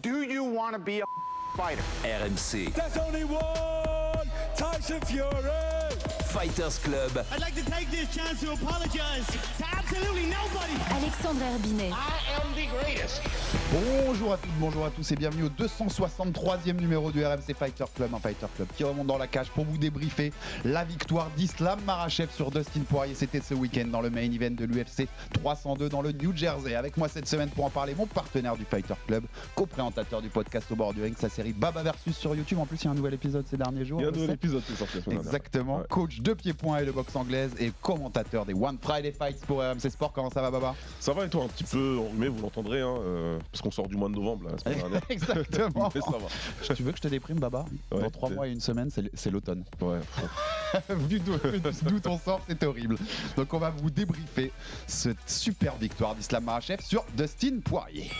Do you want to be a fighter? RMC. There's only one Tyson Fury. Fighters Club. I'd like to take this chance to apologize to absolutely nobody. Alexandre Herbinet. I am the greatest. Bonjour à toutes, bonjour à tous et bienvenue au 263e numéro du RMC Fighter Club, un Fighter Club qui remonte dans la cage pour vous débriefer la victoire d'Islam Makhachev sur Dustin Poirier. C'était ce week-end dans le main event de l'UFC 302 dans le New Jersey. Avec moi cette semaine pour en parler, mon partenaire du Fighter Club, co-présentateur du podcast Au bord du ring, sa série Baba Versus sur YouTube. En plus, il y a un nouvel épisode ces derniers jours. Il y a un nouvel épisode qui est sorti la semaine dernière. Exactement, ouais. Coach de pied-point et de boxe anglaise et commentateur des One Friday Fights pour RMC Sport. Comment ça va, Baba? Ça va et toi? Un petit peu enrhumé, vous l'entendrez, parce qu'on sort du mois de novembre la semaine dernière. Exactement. Mais ça va. Tu veux que je te déprime, Baba? Dans 3 mois et une semaine, c'est l'automne. Ouais. Vu d'où on sort, c'est horrible. Donc on va vous débriefer cette super victoire d'Islam Makhachev sur Dustin Poirier.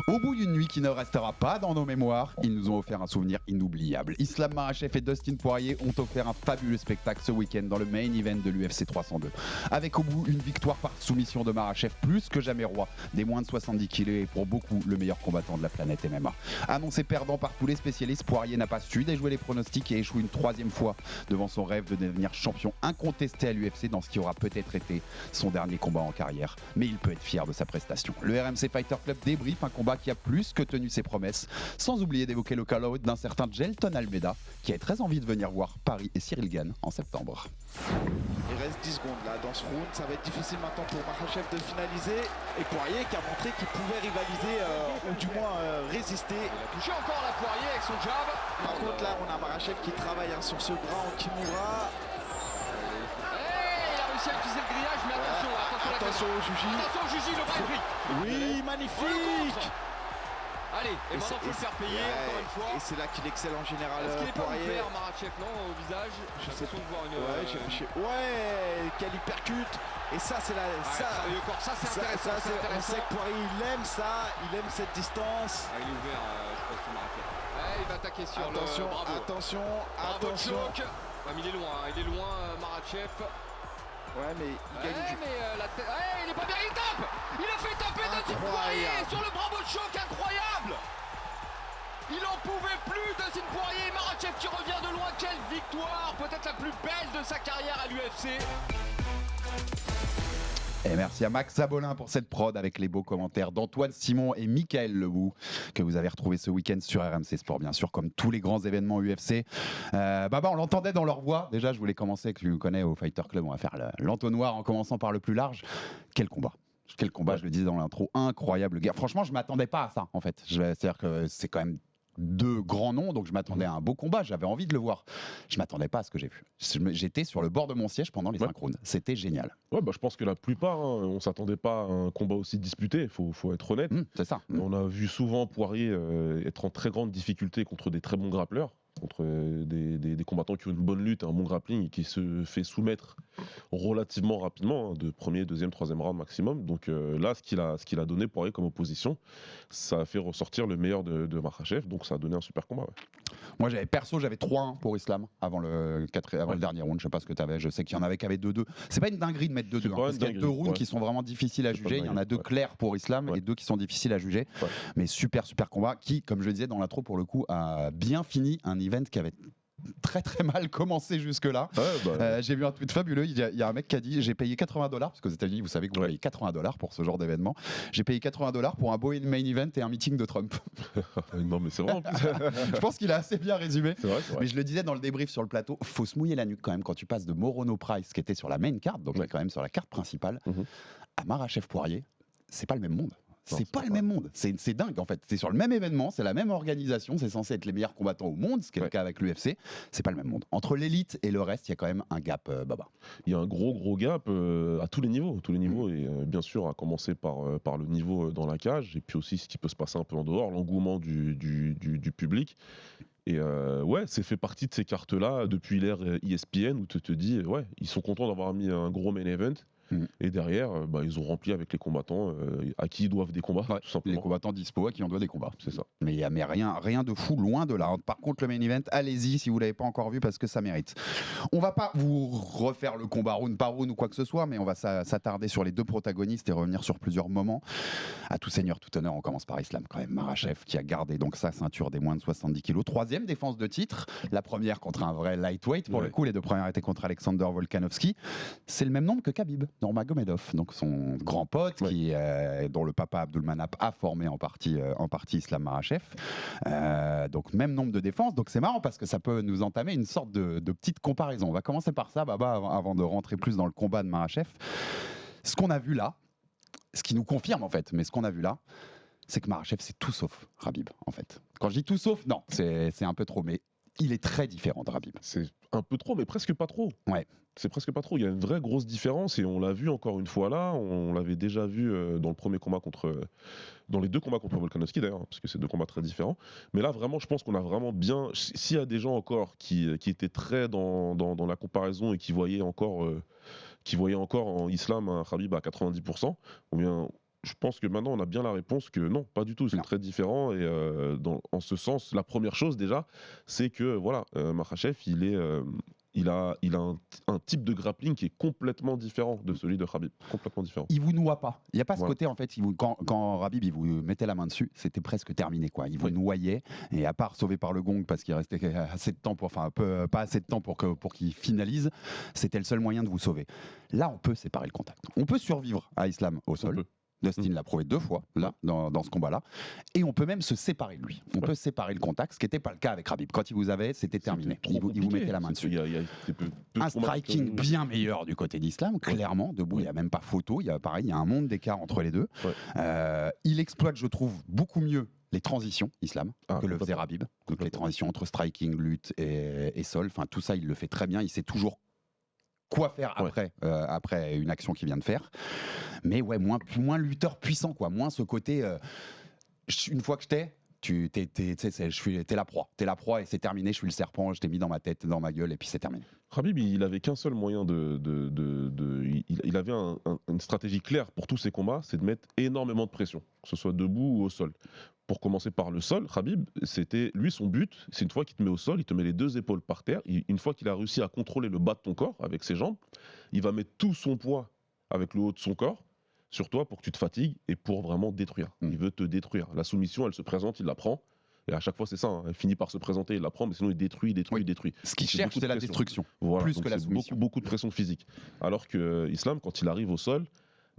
Au bout d'une nuit qui ne restera pas dans nos mémoires, ils nous ont offert un souvenir inoubliable. Islam Makhachev et Dustin Poirier ont offert un fabuleux spectacle ce week-end dans le main event de l'UFC 302. Avec au bout une victoire par soumission de Makhachev, plus que jamais roi des moins de 70 kg et pour beaucoup le meilleur combattant de la planète MMA. Annoncé perdant par tous les spécialistes, Poirier n'a pas su déjouer les pronostics et échoue une 3e fois devant son rêve de devenir champion incontesté à l'UFC dans ce qui aura peut-être été son dernier combat en carrière. Mais il peut être fier de sa prestation. Le RMC Fighter Club débriefe un combat qui a plus que tenu ses promesses, sans oublier d'évoquer le call-out d'un certain Jelton Almeida qui a très envie de venir voir Paris et Cyril Gane en septembre. Il reste 10 secondes là dans ce round, ça va être difficile maintenant pour Makhachev de finaliser et Poirier qui a montré qu'il pouvait rivaliser ou du moins résister. Il a touché encore la Poirier avec son jab. Par contre là on a Makhachev qui travaille sur ce bras en Kimura. Il a réussi à utiliser le grillage mais attention au Juji. Attention au Juji, le bras est pris. Oui, magnifique. Allez, et maintenant il faut le faire payer encore une fois. Et c'est là qu'il excelle en général. Est-ce qu'il est pas Poirier. ouvert, Makhachev, non, au visage? J'ai l'impression de voir une. Ouais, quel hypercute. Et ça, c'est la. Ça c'est intéressant. On sait que Poirier, il aime ça, il aime cette distance. Il est ouvert, je pense, sur Makhachev. Il va attaquer sur le bravo. Attention. Il est loin, Makhachev. Ouais, mais il gagne du... la tête. Il est pas bien, il tape. Il a fait taper Dustin Poirier sur le bravo de choc, incroyable. Il en pouvait plus, Dustin Poirier. Makhachev qui revient de loin, quelle victoire, peut-être la plus belle de sa carrière à l'UFC. Et merci à Max Sabolin pour cette prod avec les beaux commentaires d'Antoine Simon et Michael Lebou que vous avez retrouvé ce week-end sur RMC Sport, bien sûr, comme tous les grands événements UFC. Baba, on l'entendait dans leur voix. Déjà, je voulais commencer, que tu nous connais au Fighter Club, on va faire l'entonnoir en commençant par le plus large. Quel combat! Quel combat, je le disais dans l'intro, incroyable guerre. Franchement, je m'attendais pas à ça, en fait. C'est-à-dire que c'est quand même 2 grands noms, donc je m'attendais à un beau combat, j'avais envie de le voir. Je m'attendais pas à ce que j'ai vu. J'étais sur le bord de mon siège pendant les 5 rounds. C'était génial. Ouais, je pense que la plupart, on s'attendait pas à un combat aussi disputé, faut être honnête. C'est ça. On a vu souvent Poirier être en très grande difficulté contre des très bons grappleurs, contre des combattants qui ont une bonne lutte, un bon grappling et qui se fait soumettre relativement rapidement, de premier, deuxième, troisième round maximum. Donc là, ce qu'il a donné Poirier comme opposition, ça a fait ressortir le meilleur de Makhachev, donc ça a donné un super combat. Ouais. Moi, j'avais 3-1 pour Islam avant le dernier round. Je sais pas ce que tu avais. Je sais qu'il y en avait qui avaient 2-2. C'est pas une dinguerie de mettre 2-2. Parce qu'il y a 2 rounds qui sont vraiment difficiles à juger. Il y en a 2 clairs pour Islam et 2 qui sont difficiles à juger. Ouais. Mais super combat qui, comme je le disais dans l'intro pour le coup, a bien fini un event qui avait très mal commencé jusque-là. J'ai vu un tweet fabuleux. Il y a un mec qui a dit: j'ai payé $80 parce qu'aux États-Unis, vous savez que vous payez $80 pour ce genre d'événement. J'ai payé $80 pour un beau main event et un meeting de Trump. Non, mais c'est vrai. Je pense qu'il a assez bien résumé. C'est vrai. Mais je le disais dans le débrief sur le plateau, faut se mouiller la nuque quand même quand tu passes de Morono Price, qui était sur la main card, donc quand même sur la carte principale, à Makhachev Poirier. C'est pas le même monde. C'est pas le même monde, c'est dingue en fait. C'est sur le même événement, c'est la même organisation, c'est censé être les meilleurs combattants au monde, ce qui est le cas avec l'UFC. C'est pas le même monde. Entre l'élite et le reste, il y a quand même un gap, Baba. Il y a un gros gap à tous les niveaux. Et bien sûr, à commencer par le niveau dans la cage, et puis aussi ce qui peut se passer un peu en dehors, l'engouement du public. Et c'est fait partie de ces cartes-là depuis l'ère ESPN où tu te dis, ils sont contents d'avoir mis un gros main event. Et derrière, ils ont rempli avec les combattants à qui ils doivent des combats, Ouais, tout simplement. les combattants dispo à qui on doit des combats. C'est ça. Mais rien de fou, loin de là. Par contre, le main event, allez-y si vous l'avez pas encore vu parce que ça mérite. On va pas vous refaire le combat round par round ou quoi que ce soit, mais on va s'attarder sur les deux protagonistes et revenir sur plusieurs moments. À tout seigneur, tout honneur, on commence par Islam quand même. Makhachev qui a gardé donc sa ceinture des moins de 70 kilos. 3e défense de titre. La première contre un vrai lightweight. Pour le coup, les deux premières étaient contre Alexander Volkanovski. C'est le même nombre que Khabib, Nurmagomedov. Donc son grand pote dont le papa Abdulmanap a formé en partie Islam Makhachev. Donc même nombre de défenses. Donc c'est marrant parce que ça peut nous entamer une sorte de petite comparaison. On va commencer par ça, Baba, avant de rentrer plus dans le combat de Makhachev. Ce qu'on a vu là, ce qui nous confirme en fait, mais ce qu'on a vu là, c'est que Makhachev c'est tout sauf Khabib en fait. Quand je dis tout sauf, non, c'est un peu trop, mais il est très différent de Khabib. C'est un peu trop, mais presque pas trop. Ouais. C'est presque pas trop. Il y a une vraie grosse différence et on l'a vu encore une fois là. On l'avait déjà vu dans le premier combat dans les deux combats contre Volkanovski d'ailleurs, parce que c'est deux combats très différents. Mais là, vraiment, je pense qu'on a vraiment bien. S'il y a des gens encore qui étaient très dans la comparaison et qui voyaient encore en Islam un Khabib à 90%, ou bien. Je pense que maintenant on a bien la réponse que non, pas du tout, c'est très différent et en ce sens, la première chose déjà, c'est que voilà, Makhachev il a un type de grappling qui est complètement différent de celui de Khabib, complètement différent. Il vous noie pas. Il n'y a pas ce côté en fait. Quand Khabib il vous mettait la main dessus, c'était presque terminé quoi. Il vous noyait et à part sauvé par le gong parce qu'il restait assez de temps pas assez de temps pour qu'il finalise, c'était le seul moyen de vous sauver. Là, on peut séparer le contact. On peut survivre à Islam au sol. Dustin l'a prouvé 2 fois là, dans ce combat-là. Et on peut même se séparer de lui. On peut séparer le contact, ce qui n'était pas le cas avec Khabib. Quand il vous avait, c'était terminé. Il vous mettait la main dessus. Un striking bien meilleur du côté d'Islam, clairement. Debout, il n'y a même pas photo. Il y a un monde d'écart entre les deux. Il exploite, je trouve, beaucoup mieux les transitions, Islam, que le faisait Khabib. Donc les transitions entre striking, lutte et sol. Enfin, tout ça, il le fait très bien. Il sait toujours quoi faire après une action qu'il vient de faire, mais moins lutteur puissant quoi, moins ce côté une fois que t'es la proie et c'est terminé, je suis le serpent, je t'ai mis dans ma tête, dans ma gueule et puis c'est terminé. Khabib, il avait qu'un seul moyen il avait une stratégie claire pour tous ses combats, c'est de mettre énormément de pression, que ce soit debout ou au sol. Pour commencer par le sol, Khabib, c'était lui son but, c'est une fois qu'il te met au sol, il te met les 2 épaules par terre, une fois qu'il a réussi à contrôler le bas de ton corps avec ses jambes, il va mettre tout son poids avec le haut de son corps sur toi pour que tu te fatigues et pour vraiment détruire. Il veut te détruire. La soumission, elle se présente, il la prend. Et à chaque fois, c'est ça. Hein. Elle finit par se présenter, il la prend, mais sinon, il détruit. Ce qu'il cherche, c'est la destruction. Voilà. Plus donc que la soumission. Beaucoup de pression physique. Alors que Islam, quand il arrive au sol,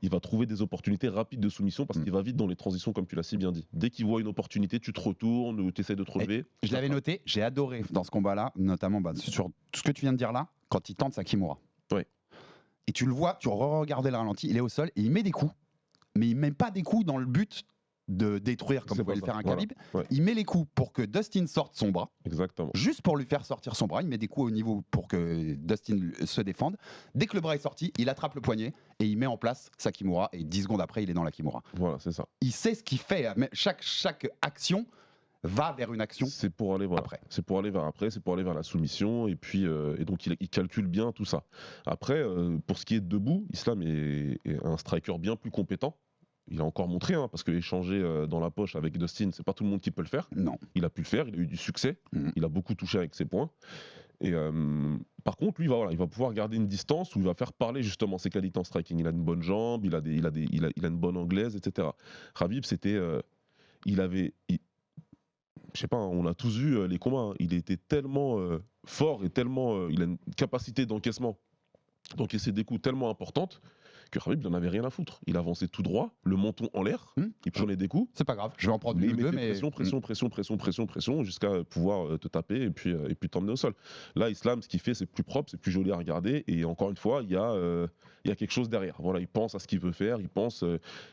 il va trouver des opportunités rapides de soumission parce qu'il va vite dans les transitions, comme tu l'as si bien dit. Dès qu'il voit une opportunité, tu te retournes ou tu essaies de te relever. Je l'avais noté, j'ai adoré dans ce combat-là, notamment sur tout ce que tu viens de dire là, quand il tente sa Kimura. Ouais. Et tu le vois, tu regardais le ralenti, il est au sol et il met des coups. Mais il ne met pas des coups dans le but de détruire comme pouvait le faire un Khabib. Voilà. Il met les coups pour que Dustin sorte son bras. Exactement. Juste pour lui faire sortir son bras. Il met des coups au niveau pour que Dustin se défende. Dès que le bras est sorti, il attrape le poignet et il met en place sa Kimura. Et 10 secondes après, il est dans la Kimura. Voilà, c'est ça. Il sait ce qu'il fait. Mais chaque action va vers une action. C'est pour aller vers après. C'est pour aller vers après, c'est pour aller vers la soumission et puis et donc il calcule bien tout ça. Après, pour ce qui est de debout, Islam est un striker bien plus compétent. Il a encore montré, hein, parce que échanger dans la poche avec Dustin, c'est pas tout le monde qui peut le faire. Non. Il a pu le faire, il a eu du succès, il a beaucoup touché avec ses poings. Et par contre, lui, il va pouvoir garder une distance où il va faire parler justement ses qualités en striking. Il a une bonne jambe, il a une bonne anglaise, etc. Khabib, c'était, je sais pas, on a tous vu les combats. Hein. Il était tellement fort et tellement, il a une capacité d'encaissement, d'encaisser des coups tellement importante que Khabib n'en avait rien à foutre. Il avançait tout droit, le menton en l'air, il prenait des coups. C'est pas grave, je vais en prendre une ou deux, mais pression jusqu'à pouvoir te taper et puis t'emmener au sol. Là, Islam, ce qu'il fait, c'est plus propre, c'est plus joli à regarder. Et encore une fois, il y a quelque chose derrière. Voilà, il pense à ce qu'il veut faire, il pense,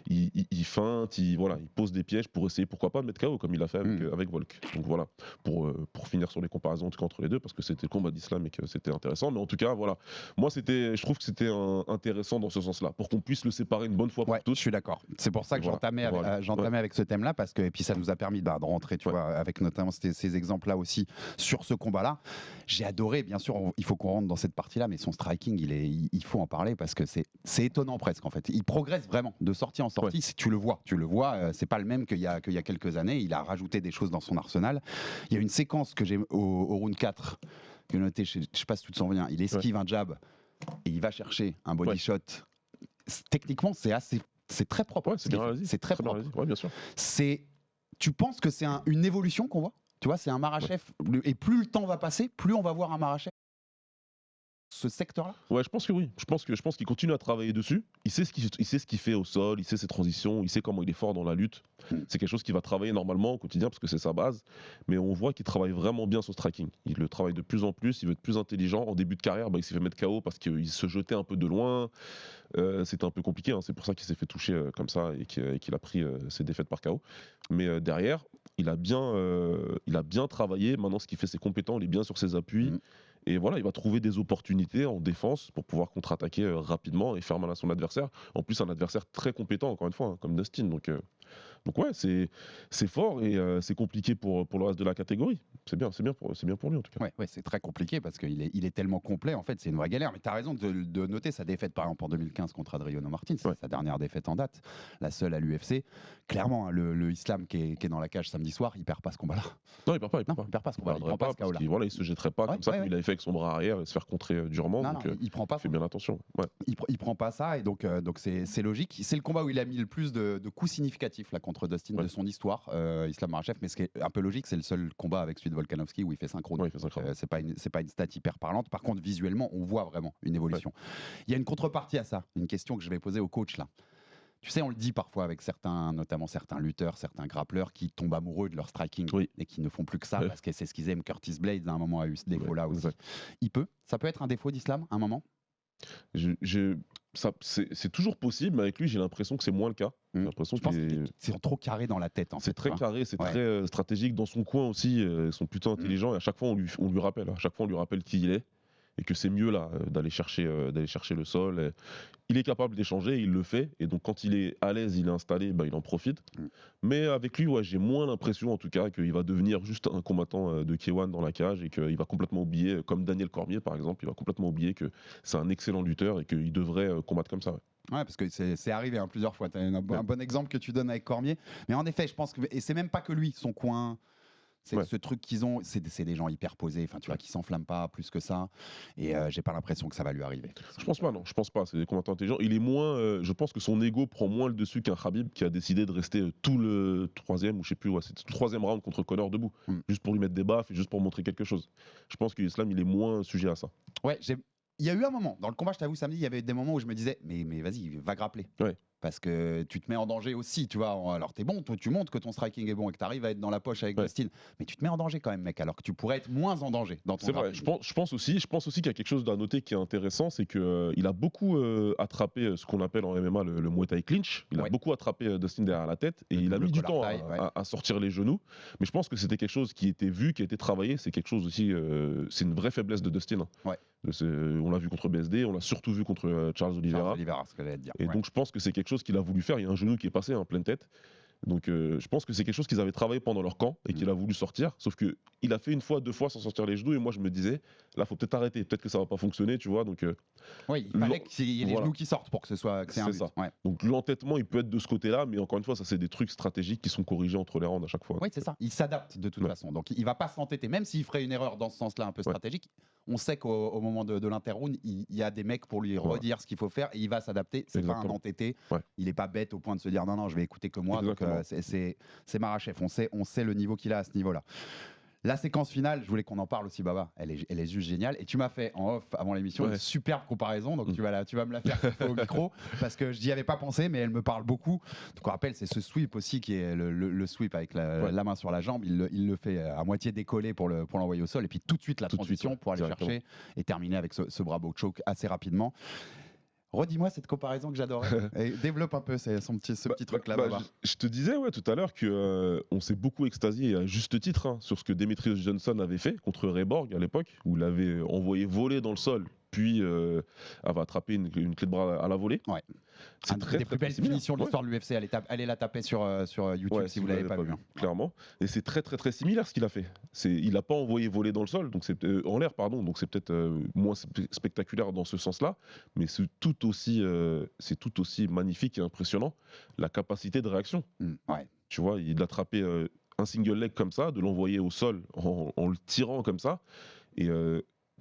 il feinte, il pose des pièges pour essayer, pourquoi pas, de mettre KO comme il a fait avec Volk. Donc voilà, pour finir sur les comparaisons en tout cas, entre les deux, parce que c'était le combat d'Islam et que c'était intéressant. Mais en tout cas, voilà, moi, je trouve que c'était intéressant dans ce sens-là. là, pour qu'on puisse le séparer une bonne fois pour Ouais, je toutes. suis d'accord. C'est pour ça que Voilà. j'entamais avec ce thème-là, parce que et puis ça nous a permis de rentrer, tu Ouais. vois, avec notamment ces exemples-là aussi sur ce combat-là. J'ai adoré, bien sûr, il faut qu'on rentre dans cette partie-là, mais son striking, il faut en parler parce que c'est étonnant presque en fait. Il progresse vraiment de sortie en sortie. Tu le vois, c'est pas le même qu'il y a quelques années. Il a rajouté des choses dans son arsenal. Il y a une séquence que j'ai au round 4 que j'ai noté, je sais pas si tu te souviens, il esquive un jab et il va chercher un body shot. Techniquement, c'est très propre. Ouais, c'est bien réalisé. C'est très bien propre. réalisé. Ouais, bien sûr. Tu penses que c'est une évolution qu'on voit? Tu vois, c'est un Makhachev. Et plus le temps va passer, plus on va voir un Makhachev ce secteur-là. Ouais, je pense que oui. Je pense qu'il continue à travailler dessus. Il sait ce qu'il fait au sol, il sait ses transitions, il sait comment il est fort dans la lutte. C'est quelque chose qu'il va travailler normalement au quotidien parce que c'est sa base. Mais on voit qu'il travaille vraiment bien son striking. Il le travaille de plus en plus, il veut être plus intelligent. En début de carrière, il s'est fait mettre KO parce qu'il se jetait un peu de loin. C'était un peu compliqué, hein. C'est pour ça qu'il s'est fait toucher comme ça et qu'il a pris ses défaites par KO. Mais derrière, il a bien travaillé. Maintenant, ce qui fait, c'est compétent, il est bien sur ses appuis. Et voilà, il va trouver des opportunités en défense pour pouvoir contre-attaquer rapidement et faire mal à son adversaire. En plus, un adversaire très compétent, encore une fois, hein, comme Dustin. Donc ouais, c'est fort et c'est compliqué pour le reste de la catégorie. C'est bien pour lui en tout cas. Ouais, c'est très compliqué parce qu'il est tellement complet. En fait, c'est une vraie galère. Mais tu as raison de noter sa défaite, par exemple, en 2015 contre Adriano Martins. C'est sa dernière défaite en date, la seule à l'UFC. Clairement, hein, le Islam qui est dans la cage samedi soir, il perd pas ce combat-là. Non, il perd pas. Il perd pas ce combat. Il prend pas ce KO-là. Il se jetterait pas comme ça, comme il avait fait avec son bras arrière et se faire contrer durement. Non, donc, il prend pas. Fait bien attention. Ouais. Il prend pas ça et donc c'est logique. C'est le combat où il a mis le plus de coups significatifs là contre Dustin de son histoire, Islam Makhachev. Mais ce qui est un peu logique, c'est le seul combat avec celui de Volkanovski où il fait synchrone. Ouais, il fait synchrone. C'est pas une stat hyper parlante. Par contre, visuellement, on voit vraiment une évolution. Il y a une contrepartie à ça, une question que je vais poser au coach là. Tu sais, on le dit parfois avec notamment certains lutteurs, certains grappleurs qui tombent amoureux de leur striking et qui ne font plus que ça parce que c'est ce qu'ils aiment. Curtis Blades à un moment a eu ce défaut-là aussi. Ça peut être un défaut d'Islam à un moment. C'est toujours possible, mais avec lui, j'ai l'impression que c'est moins le cas. J'ai l'impression je pense que c'est trop carré dans la tête. C'est très carré, c'est très stratégique dans son coin aussi. Ils sont plutôt intelligents et à chaque fois, on lui rappelle. À chaque fois, on lui rappelle qui il est et que c'est mieux là d'aller chercher le sol. Il est capable d'échanger, il le fait, et donc quand il est à l'aise, il est installé, il en profite. Mais avec lui, j'ai moins l'impression en tout cas qu'il va devenir juste un combattant de K1 dans la cage et qu'il va complètement oublier, comme Daniel Cormier par exemple, il va complètement oublier que c'est un excellent lutteur et qu'il devrait combattre comme ça. Ouais, parce que c'est arrivé plusieurs fois. Tu as un bon exemple que tu donnes avec Cormier. Mais en effet, je pense que. Et c'est même pas que lui, son coin. C'est ce truc qu'ils ont, c'est des gens hyper posés, enfin tu vois, qui s'enflamment pas plus que ça. Et j'ai pas l'impression que ça va lui arriver. Je pense pas, non. Je pense pas. C'est des combattants intelligents. Il est moins. Je pense que son ego prend moins le dessus qu'un Khabib qui a décidé de rester tout le troisième ou je sais plus. C'est le troisième round contre Conor debout, juste pour lui mettre des baffes et juste pour montrer quelque chose. Je pense que l'Islam, il est moins sujet à ça. Ouais, il y a eu un moment dans le combat, je t'avoue, samedi, il y avait des moments où je me disais, mais vas-y, va grappler. Ouais. Parce que tu te mets en danger aussi, tu vois. Alors t'es bon, toi tu montres que ton striking est bon et que tu arrives à être dans la poche avec Dustin, mais tu te mets en danger quand même, mec. Alors que tu pourrais être moins en danger dans ton. C'est vrai. Je pense aussi qu'il y a quelque chose à noter qui est intéressant, c'est que il a beaucoup attrapé ce qu'on appelle en MMA le Muay Thai clinch. Il a beaucoup attrapé Dustin derrière la tête et il a mis du temps à sortir les genoux. Mais je pense que c'était quelque chose qui était vu, qui a été travaillé. C'est quelque chose aussi. C'est une vraie faiblesse de Dustin. Ouais. On l'a vu contre BSD, on l'a surtout vu contre Charles Oliveira. Ce que j'allais te dire. Et donc je pense que c'est quelque chose qu'il a voulu faire. Il y a un genou qui est passé en pleine tête. Donc je pense que c'est quelque chose qu'ils avaient travaillé pendant leur camp et qu'il a voulu sortir. Sauf qu'il a fait une fois, deux fois sans sortir les genoux. Et moi je me disais, là faut peut-être arrêter. Peut-être que ça va pas fonctionner, tu vois. Donc oui, il fallait qu'il y ait les genoux qui sortent pour que ce soit. C'est un but. ça. Ouais. Donc l'entêtement, il peut être de ce côté-là, mais encore une fois, ça c'est des trucs stratégiques qui sont corrigés entre les rounds à chaque fois. Oui, c'est ça. Il s'adapte de toute façon. Donc il va pas s'entêter, même s'il ferait une erreur dans ce sens-là un peu stratégique. On sait qu'au moment de l'interround, il y a des mecs pour lui redire ce qu'il faut faire et il va s'adapter. C'est pas un entêté. Il est pas bête au point de se dire non, je vais écouter que moi. Donc c'est Makhachev. On sait le niveau qu'il a à ce niveau-là. La séquence finale, je voulais qu'on en parle aussi, Baba. Elle est juste géniale. Et tu m'as fait en off avant l'émission une superbe comparaison. Donc tu vas me la faire au micro parce que je n'y avais pas pensé, mais elle me parle beaucoup. Donc on rappelle, c'est ce sweep aussi qui est le sweep avec la main sur la jambe. Il le fait à moitié décollé pour l'envoyer au sol. Et puis tout de suite la transition pour aller chercher et terminer avec ce bravo choke assez rapidement. Redis-moi cette comparaison que j'adorais. Et développe un peu ce petit truc-là. Je te disais tout à l'heure qu'on s'est beaucoup extasié à juste titre sur ce que Demetrius Johnson avait fait contre Ray Borg à l'époque, où il avait envoyé voler dans le sol puis elle va attraper une clé de bras à la volée. Ouais. C'est Un très, des très, plus belles très similaire. finitions de Ouais. l'histoire de l'UFC. Allez la taper sur YouTube Ouais, si vous l'avez pas vu. Hein. clairement. Et c'est très très très similaire ce qu'il a fait. Il n'a pas envoyé voler dans le sol, donc c'est en l'air, pardon. Donc c'est peut-être moins spectaculaire dans ce sens-là, mais c'est tout aussi magnifique et impressionnant la capacité de réaction. Ouais. Tu vois, il d'attraper un single leg comme ça, de l'envoyer au sol en le tirant comme ça, et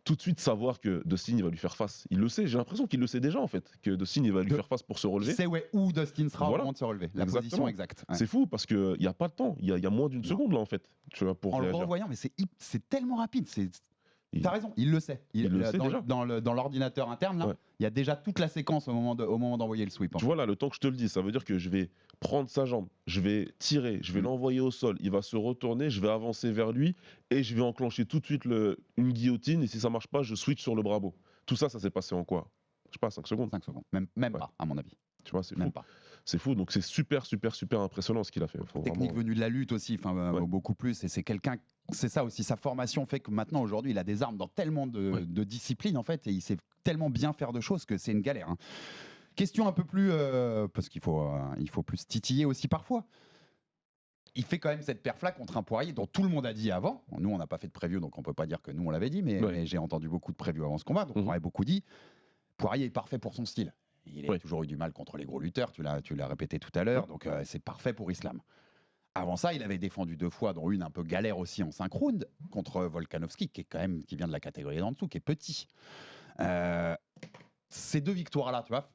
tout de suite savoir que Dustin il va lui faire face. Il le sait, j'ai l'impression qu'il le sait déjà en fait, que Dustin il va lui faire face pour se relever. C'est où Dustin sera au Voilà. moment de se relever. La Exactement. position exacte. Ouais. C'est fou parce qu'il n'y a pas de temps, il y a moins d'une seconde là en fait. Tu vois, pour En le réagir. revoyant, mais c'est tellement rapide. Il- T'as raison, il le sait. Il le sait déjà. Dans l'ordinateur interne, là, Ouais. il y a déjà toute la séquence au moment d'envoyer le sweep. En Tu vois là, le temps que je te le dis, ça veut dire que je vais prendre sa jambe, je vais tirer, je vais l'envoyer au sol, il va se retourner, je vais avancer vers lui et je vais enclencher tout de suite une guillotine et si ça marche pas, je switch sur le Bravo. Tout ça, ça s'est passé en quoi? Je sais pas, 5 secondes. 5 secondes. Même Ouais. pas, à mon avis. Tu vois, c'est Même fou. pas. C'est fou, donc c'est super impressionnant ce qu'il a fait. Faut Technique vraiment- venue de la lutte aussi, Ouais. beaucoup plus. Et c'est quelqu'un. C'est ça aussi, sa formation fait que maintenant, aujourd'hui, il a des armes dans tellement de disciplines, en fait, et il sait tellement bien faire de choses que c'est une galère. Hein. Question un peu plus. Parce qu'il faut plus titiller aussi parfois. Il fait quand même cette perf-là contre un Poirier dont tout le monde a dit avant. Nous, on n'a pas fait de preview, donc on peut pas dire que nous, on l'avait dit, mais j'ai entendu beaucoup de previews avant ce combat, donc on avait beaucoup dit. Poirier est parfait pour son style. Il a toujours eu du mal contre les gros lutteurs, tu l'as répété tout à l'heure, donc c'est parfait pour Islam. Avant ça, il avait défendu 2 fois, dont une un peu galère aussi en 5 rounds, contre Volkanovski, qui vient de la catégorie d'en dessous, qui est petit. Ces 2 victoires-là, tu vois,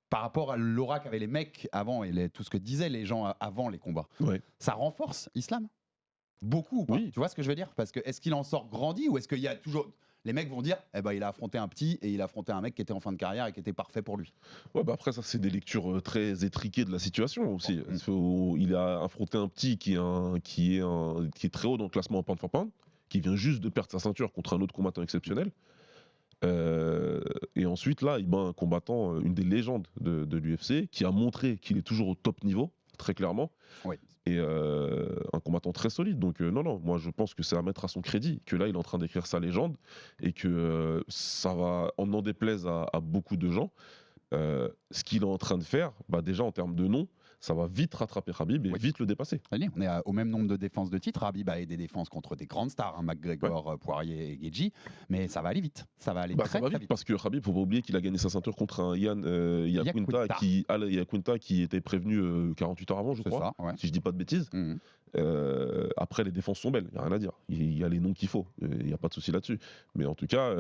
par rapport à l'aura qu'avaient les mecs avant et tout ce que disaient les gens avant les combats, Ouais. ça renforce Islam beaucoup ou pas? Oui. Tu vois ce que je veux dire? Parce que est-ce qu'il en sort grandi ou est-ce qu'il y a toujours... Les mecs vont dire, eh ben, il a affronté un petit et il a affronté un mec qui était en fin de carrière et qui était parfait pour lui. Ouais, bah après, ça, c'est des lectures très étriquées de la situation aussi. Il a affronté un petit qui est très haut dans le classement en pound for pound, qui vient juste de perdre sa ceinture contre un autre combattant exceptionnel. Et ensuite, là, il bat un combattant, une des légendes de l'UFC, qui a montré qu'il est toujours au top niveau, très clairement. Oui. Et un combattant très solide. Donc non, moi je pense que c'est à mettre à son crédit, que là il est en train d'écrire sa légende et que ça va, en n'en déplaise à beaucoup de gens, ce qu'il est en train de faire, bah, déjà en termes de nom, ça va vite rattraper Khabib et vite le dépasser. Allez, on est au même nombre de défenses de titres. Habib a des défenses contre des grandes stars, hein, McGregor, Poirier et Gaethje, mais ça va aller vite. Ça va aller Bah, très, ça va très vite vite. parce que Khabib, faut pas oublier qu'il a gagné sa ceinture contre un Iaquinta qui était prévenu 48 heures avant, je C'est crois, ça, ouais. si je dis pas de bêtises. Mhm. Après, les défenses sont belles, il n'y a rien à dire. Il y a les noms qu'il faut, il n'y a pas de souci là-dessus. Mais en tout cas,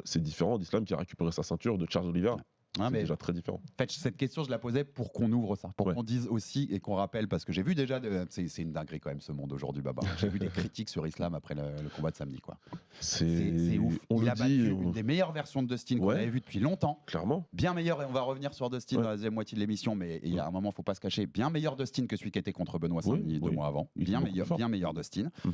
c'est différent d'Islam qui a récupéré sa ceinture de Charles Oliveira. Ah, C'est mais déjà très différent. en fait, cette question, je la posais pour qu'on ouvre ça, pour qu'on dise aussi et qu'on rappelle, parce que j'ai vu déjà, c'est une dinguerie quand même ce monde aujourd'hui, Baba. J'ai vu des critiques sur Islam après le combat de samedi, quoi. C'est ouf. On Il le a battu dit, une des meilleures versions de Dustin qu'on Ouais. avait vu depuis longtemps. clairement. Bien meilleur, et on va revenir sur Dustin Ouais. dans la deuxième moitié de l'émission, mais il y a un moment, faut pas se cacher, bien meilleur Dustin que celui qui était contre Benoît samedi 2 mois avant. Il est Bien beaucoup meilleur, plus fort. bien meilleur Dustin. Mhm.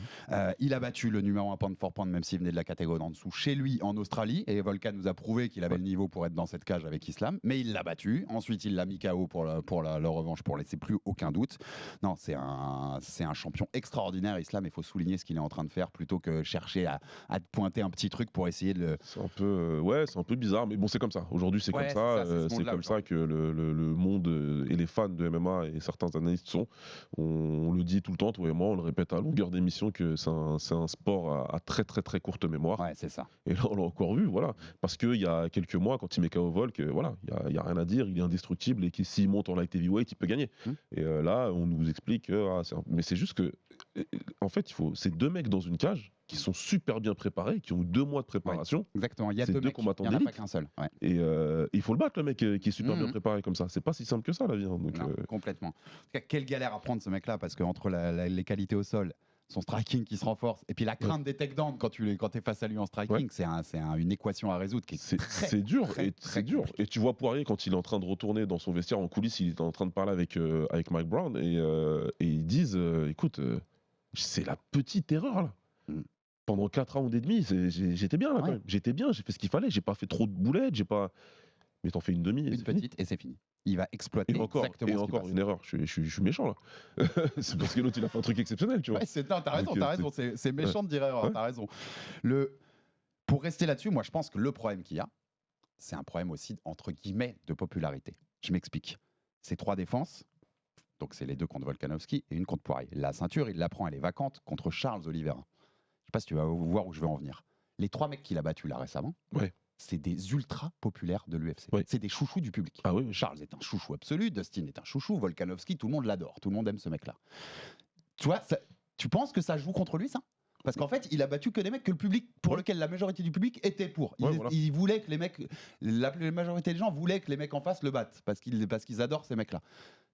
Il a battu le numéro 1 pound for pound, même s'il venait de la catégorie en dessous, chez lui en Australie, et Volkan nous a prouvé qu'il avait le niveau pour être dans cette cage avec Islam, mais il l'a battu. Ensuite, il l'a mis KO pour la revanche, pour laisser plus aucun doute. Non, c'est un champion extraordinaire, Islam, il faut souligner ce qu'il est en train de faire, plutôt que chercher à te pointer un petit truc pour essayer de le... C'est un peu, c'est un peu bizarre, mais bon, c'est comme ça. Aujourd'hui, c'est Ouais, comme ça. c'est ça, c'est ce C'est monde-là comme ça que le monde et les fans de MMA et certains analystes sont. On le dit tout le temps, toi et moi, on le répète à longueur d'émission que c'est un sport à très très très courte mémoire. Ouais, c'est ça. Et là, on l'a encore vu, voilà. Parce qu'il y a quelques mois, quand il met KO Volk, voilà, il y a rien à dire, il est indestructible et que s'il monte en light heavyweight, il peut gagner. Et là, on nous explique que, mais c'est juste que, en fait, c'est 2 mecs dans une cage qui sont super bien préparés, qui ont 2 mois de préparation. Exactement, il y a C'est 2 deux mecs, combattants il n'y en a pas d'élite. qu'un seul. Ouais. Et il faut le battre, le mec qui est super bien Mhm. préparé comme ça. C'est pas si simple que ça, la vie. Hein. Donc, Non, complètement. En tout cas, quelle galère à prendre ce mec-là, parce qu'entre les qualités au sol, son striking qui se renforce, et puis la crainte des takedowns quand tu es face à lui en striking, c'est une équation à résoudre qui est c'est dur, très, et très c'est dur. compliqué. Et tu vois Poirier quand il est en train de retourner dans son vestiaire en coulisses, il est en train de parler avec Mike Brown et ils disent, écoute, c'est la petite erreur là. Mm. Pendant 4 rounds et demi, j'étais bien là quand Ouais. même. J'étais bien, j'ai fait ce qu'il fallait, j'ai pas fait trop de boulettes, mais t'en fais une demi. Et Une c'est fini. petite et c'est fini. Il va exploiter Et encore, exactement ce qui passe. une erreur. Je suis méchant là. C'est parce que l'autre il a fait un truc exceptionnel, tu vois. Ouais, t'as raison, Donc, t'as raison. C'est méchant de dire erreur, Ouais. t'as raison. Pour rester là-dessus, moi je pense que le problème qu'il y a, c'est un problème aussi, entre guillemets, de popularité. Je m'explique. C'est 3 défenses, donc c'est les 2 contre Volkanovski et une contre Poirier. La ceinture, il la prend, elle est vacante contre Charles Oliveira. Je sais pas si tu vas voir où je vais en venir. Les 3 mecs qu'il a battus là récemment, c'est des ultra populaires de l'UFC. C'est des chouchous du public. Ah oui. Charles est un chouchou absolu, Dustin est un chouchou, Volkanovski, tout le monde l'adore, tout le monde aime ce mec-là. Tu vois, tu penses que ça joue contre lui, ça ? Parce qu'en fait, il a battu que des mecs que le public, pour lequel la majorité du public était pour. Il voulait que les mecs, la majorité des gens voulaient que les mecs en face le battent, parce qu'ils adorent ces mecs-là.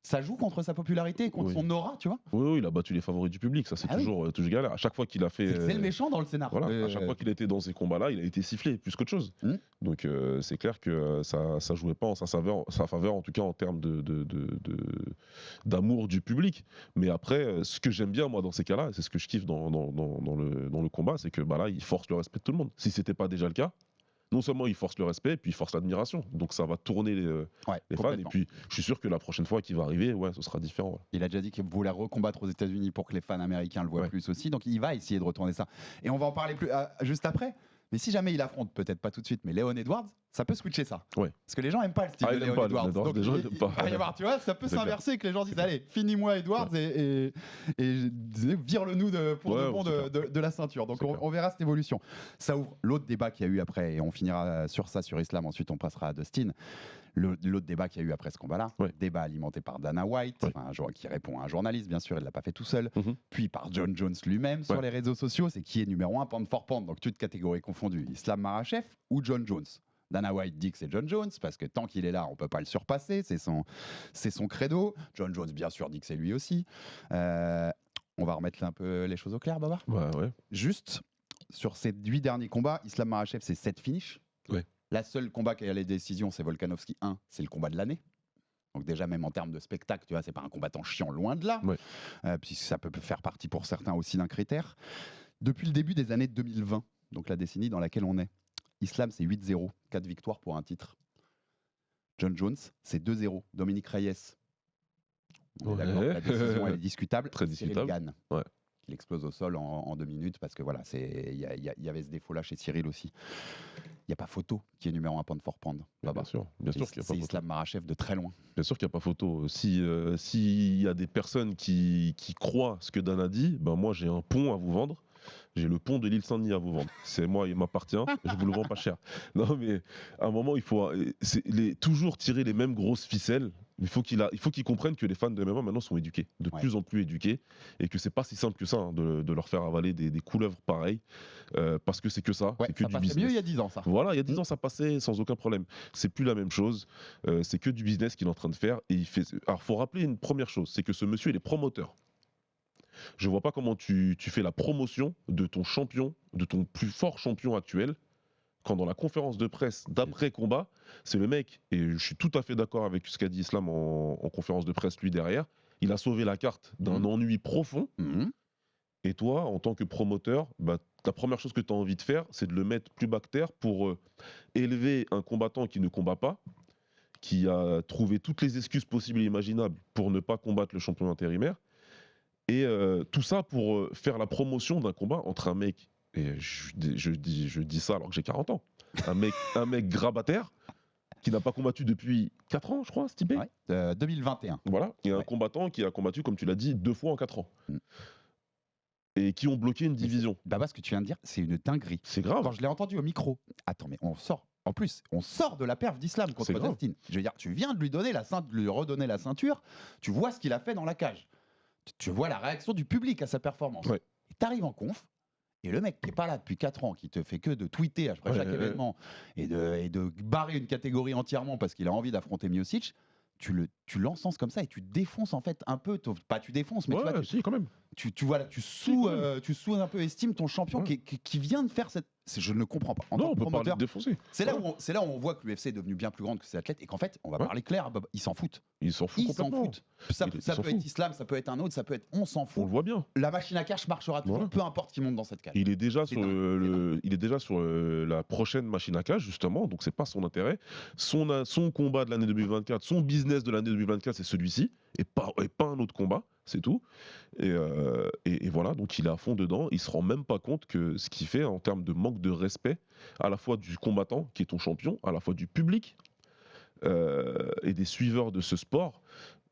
Ça joue contre sa popularité et contre son aura, tu vois. Oui, il a battu les favoris du public, ça c'est toujours galère. À chaque fois qu'il a fait. C'est le méchant dans le scénario. Voilà, à chaque fois qu'il a été dans ces combats-là, il a été sifflé plus qu'autre chose. Donc c'est clair que ça jouait pas en sa faveur, en tout cas en termes d'amour du public. Mais après, ce que j'aime bien moi dans ces cas-là, c'est ce que je kiffe dans le combat, c'est que là, il force le respect de tout le monde. Si c'était pas déjà le cas, non seulement il force le respect, puis il force l'admiration. Donc ça va tourner les fans. Et puis je suis sûr que la prochaine fois qu'il va arriver, ce sera différent. Ouais. Il a déjà dit qu'il voulait recombattre aux États-Unis pour que les fans américains le voient plus aussi. Donc il va essayer de retourner ça. Et on va en parler juste après. Mais si jamais il affronte, peut-être pas tout de suite, mais Leon Edwards, ça peut switcher ça. Parce que les gens aiment pas le style de Leon Edwards. Donc il va y avoir, tu vois, ça peut s'inverser, que les gens disent allez, finis-moi Edwards et vire-le-nous pour de bon de la ceinture. Donc on verra cette évolution. Ça ouvre l'autre débat qu'il y a eu après, et on finira sur ça, sur Islam, ensuite on passera à Dustin. L'autre débat qu'il y a eu après ce combat-là, débat alimenté par Dana White, qui répond à un journaliste, bien sûr, il ne l'a pas fait tout seul, puis par John Jones lui-même sur les réseaux sociaux, c'est qui est numéro 1 pound for pound, donc toutes catégories confondues, Islam Makhachev ou John Jones. Dana White dit que c'est John Jones, parce que tant qu'il est là, on ne peut pas le surpasser, c'est son credo. John Jones, bien sûr, dit que c'est lui aussi. On va remettre un peu les choses au clair, Baba. Juste, sur ces 8 derniers combats, Islam Makhachev, c'est 7 finishes. La seule combat qui a les décisions, c'est Volkanovski 1, c'est le combat de l'année. Donc déjà, même en termes de spectacle, tu vois, c'est pas un combattant chiant, loin de là. Puisque ça peut faire partie pour certains aussi d'un critère. Depuis le début des années 2020, donc la décennie dans laquelle on est, Islam, c'est 8-0, 4 victoires pour un titre. John Jones, c'est 2-0. Dominique Reyes, on est d'accord, la décision elle est discutable. Très discutable. Cyril Gane, qu'il explose au sol en 2 minutes, parce que voilà, il y avait ce défaut-là chez Cyril aussi. Il n'y a pas photo qui est numéro 1 pound for pound. Bien sûr qu'il n'y a pas photo. C'est Islam Makhachev de très loin. Bien sûr qu'il n'y a pas photo. S'il y a des personnes qui croient ce que Dan a dit, moi j'ai un pont à vous vendre. J'ai le pont de l'île Saint-Denis à vous vendre. C'est moi, il m'appartient. Je vous le vends pas cher. Non, mais à un moment, il faut toujours tirer les mêmes grosses ficelles. Il faut qu'ils comprennent que les fans de MMA maintenant sont éduqués, de plus en plus éduqués, et que c'est pas si simple que ça de leur faire avaler des couleuvres pareilles, parce que c'est que ça, c'est que du business. Mieux il y a 10 ans, ça. Voilà, il y a 10 ans, ça passait sans aucun problème. C'est plus la même chose. C'est que du business qu'il est en train de faire. Et alors, faut rappeler une première chose, c'est que ce monsieur, il est promoteur. Je vois pas comment tu fais la promotion de ton champion, de ton plus fort champion actuel, quand dans la conférence de presse d'après-combat, c'est le mec, et je suis tout à fait d'accord avec ce qu'a dit Islam en conférence de presse, lui derrière, il a sauvé la carte d'un ennui profond, et toi, en tant que promoteur, la première chose que tu as envie de faire, c'est de le mettre plus bas que terre pour élever un combattant qui ne combat pas, qui a trouvé toutes les excuses possibles et imaginables pour ne pas combattre le champion intérimaire, et tout ça pour faire la promotion d'un combat entre un mec, et je dis ça alors que j'ai 40 ans, un mec grabataire qui n'a pas combattu depuis 4 ans, je crois, Stipe. 2021. Voilà, et un combattant qui a combattu, comme tu l'as dit, 2 fois en 4 ans. Et qui ont bloqué une division. Ce que tu viens de dire, c'est une dinguerie. C'est grave. Quand je l'ai entendu au micro, attends, mais on sort. En plus, on sort de la perf d'Islam contre Dustin. Je veux dire, tu viens de lui donner de lui redonner la ceinture, tu vois ce qu'il a fait dans la cage. Tu vois la réaction du public à sa performance. Et t'arrives en conf, et le mec qui est pas là depuis 4 ans, qui te fait que de tweeter après chaque événement et de barrer une catégorie entièrement parce qu'il a envie d'affronter Miocic, tu l'encenses comme ça et tu défonces en fait un peu, pas tu défonces, mais quand même. Tu sous un peu estimes ton champion qui vient de faire cette. Je ne comprends pas. En tant que promoteur, c'est là où on voit que l'UFC est devenu bien plus grande que ses athlètes et qu'en fait, on va parler clair, ils s'en foutent. Ils s'en foutent complètement. Ça peut être Islam, ça peut être un autre, ça peut être. On s'en fout. On le voit bien. La machine à cash marchera toujours, peu importe qui monte dans cette cage. Il est déjà sur la prochaine machine à cash justement, donc c'est pas son intérêt. Son combat de l'année 2024, son business de l'année 2024, c'est celui-ci et pas un autre combat, c'est tout. Et voilà. Voilà, donc il est à fond dedans. Il se rend même pas compte que ce qu'il fait en termes de manque de respect, à la fois du combattant qui est ton champion, à la fois du public et des suiveurs de ce sport.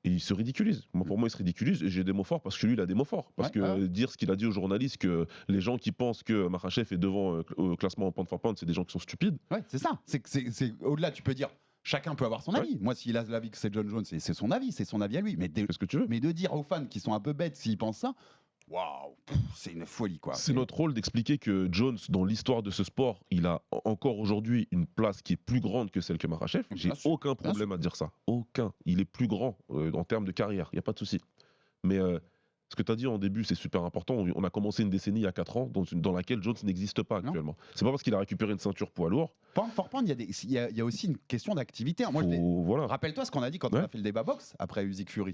Et il se ridiculise. Pour moi, il se ridiculise. Et j'ai des mots forts parce que lui, il a des mots forts. Parce que dire ce qu'il a dit aux journalistes, que les gens qui pensent que Makhachev est devant au classement en pound for pound, c'est des gens qui sont stupides. Ouais, c'est ça. C'est au-delà, tu peux dire. Chacun peut avoir son avis. Moi, s'il a l'avis que c'est John Jones, c'est son avis à lui. Mais Fais ce que tu veux. Mais de dire aux fans qui sont un peu bêtes s'ils pensent ça, waouh, c'est une folie, quoi. C'est notre rôle d'expliquer que Jones, dans l'histoire de ce sport, il a encore aujourd'hui une place qui est plus grande que celle que Makhachev. J'ai aucun problème à dire ça. Aucun. Il est plus grand en termes de carrière. Il n'y a pas de souci. Mais ce que tu as dit en début, c'est super important. On a commencé une décennie il y a 4 ans dans laquelle Jones n'existe pas actuellement. C'est pas parce qu'il a récupéré une ceinture poids lourd. Pound for pound, il y a aussi une question d'activité. Moi, voilà. Rappelle-toi ce qu'on a dit quand on a fait le débat box après Usyk Fury.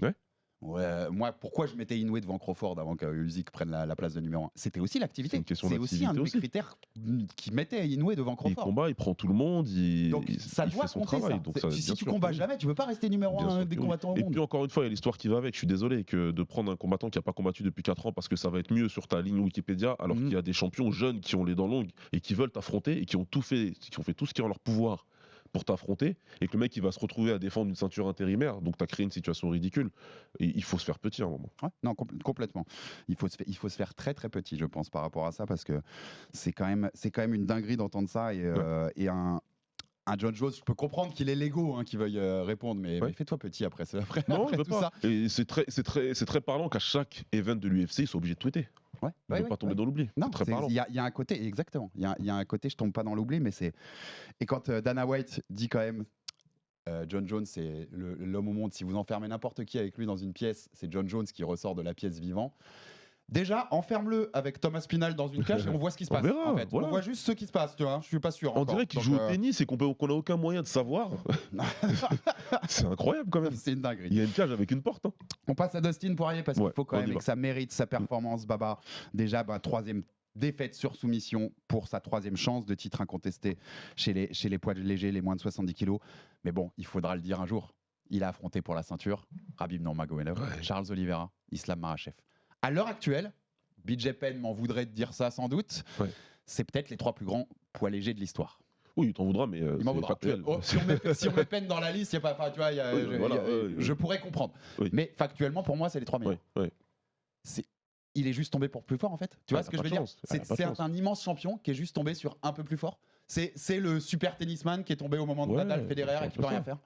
Ouais, moi, pourquoi je mettais Inoue devant Crawford avant que Usyk prenne la place de numéro 1 ? C'était aussi l'activité. C'est aussi un des critères qui mettait Inoue devant Crawford. Il combat, il prend tout le monde, ça doit fait son compter, travail. ça. Si tu combats jamais, tu peux pas rester numéro 1 des combattants au monde. Et puis encore une fois, il y a l'histoire qui va avec. Je suis désolé de prendre un combattant qui n'a pas combattu depuis 4 ans parce que ça va être mieux sur ta ligne Wikipédia, alors qu'il y a des champions jeunes qui ont les dents longues et qui veulent t'affronter et qui ont fait tout ce qui est en leur pouvoir pour t'affronter, et que le mec il va se retrouver à défendre une ceinture intérimaire, donc tu as créé une situation ridicule, et il faut se faire petit à un moment. Ouais, non, complètement. Il faut se faire très très petit, je pense, par rapport à ça, parce que c'est quand même une dinguerie d'entendre ça, et un John Jones, je peux comprendre qu'il est l'ego qui veuille répondre, mais fais-toi petit après non, après je veux tout pas. ça. Et c'est très parlant qu'à chaque event de l'UFC, ils sont obligés de tweeter. Ne pas tomber dans l'oubli. Non, très parlant. Il y a un côté, exactement. Il y a un côté, je tombe pas dans l'oubli, mais c'est. Et quand Dana White dit quand même, John Jones, c'est l'homme au monde. Si vous enfermez n'importe qui avec lui dans une pièce, c'est John Jones qui ressort de la pièce vivant. Déjà, enferme-le avec Thomas Pinal dans une cage et on voit ce qui se passe. Verra, en fait. voilà. On voit juste ce qui se passe, tu vois. Je suis pas sûr. On dirait qu'il joue au tennis et qu'on n'a aucun moyen de savoir. C'est incroyable quand même. C'est une dinguerie. Il y a une cage avec une porte. On passe à Dustin Poirier parce qu'il faut quand même que ça mérite sa performance, Baba. Déjà, 3e défaite sur soumission pour sa 3e chance de titre incontesté chez les poids légers, les moins de 70 kilos. Mais bon, il faudra le dire un jour. Il a affronté pour la ceinture Khabib Nurmagomedov, Charles Oliveira, Islam Makhachev. À l'heure actuelle, BJ Penn m'en voudrait de dire ça sans doute, c'est peut-être les 3 plus grands poids légers de l'histoire. Oui, il t'en voudra, mais il m'en voudra. factuel. Si on met Penn dans la liste, y a pas, tu vois, je pourrais comprendre. Mais factuellement, pour moi, c'est les 3 meilleurs. Il est juste tombé pour plus fort, en fait. Tu vois ce que je veux dire ? C'est un immense champion qui est juste tombé sur un peu plus fort. C'est le super tennisman qui est tombé au moment de Nadal, Federer et qui peut rien faire.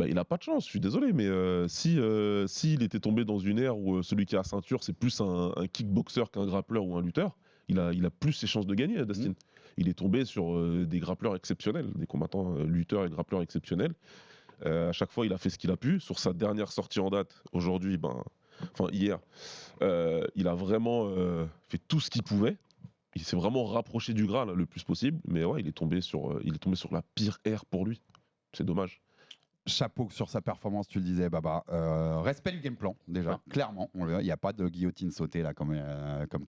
Il a pas de chance, je suis désolé, mais s'il était tombé dans une ère où celui qui a la ceinture, c'est plus un kickboxer qu'un grappleur ou un lutteur, il a plus ses chances de gagner, Dustin. Il est tombé sur des grappleurs exceptionnels, des combattants lutteurs et grappleurs exceptionnels. À chaque fois, il a fait ce qu'il a pu. Sur sa dernière sortie en date, aujourd'hui, hier, il a vraiment fait tout ce qu'il pouvait. Il s'est vraiment rapproché du Graal le plus possible, mais il est tombé sur la pire ère pour lui. C'est dommage. Chapeau sur sa performance, tu le disais, Baba. Respect du game plan, déjà, clairement. Il n'y a pas de guillotine sautée là, comme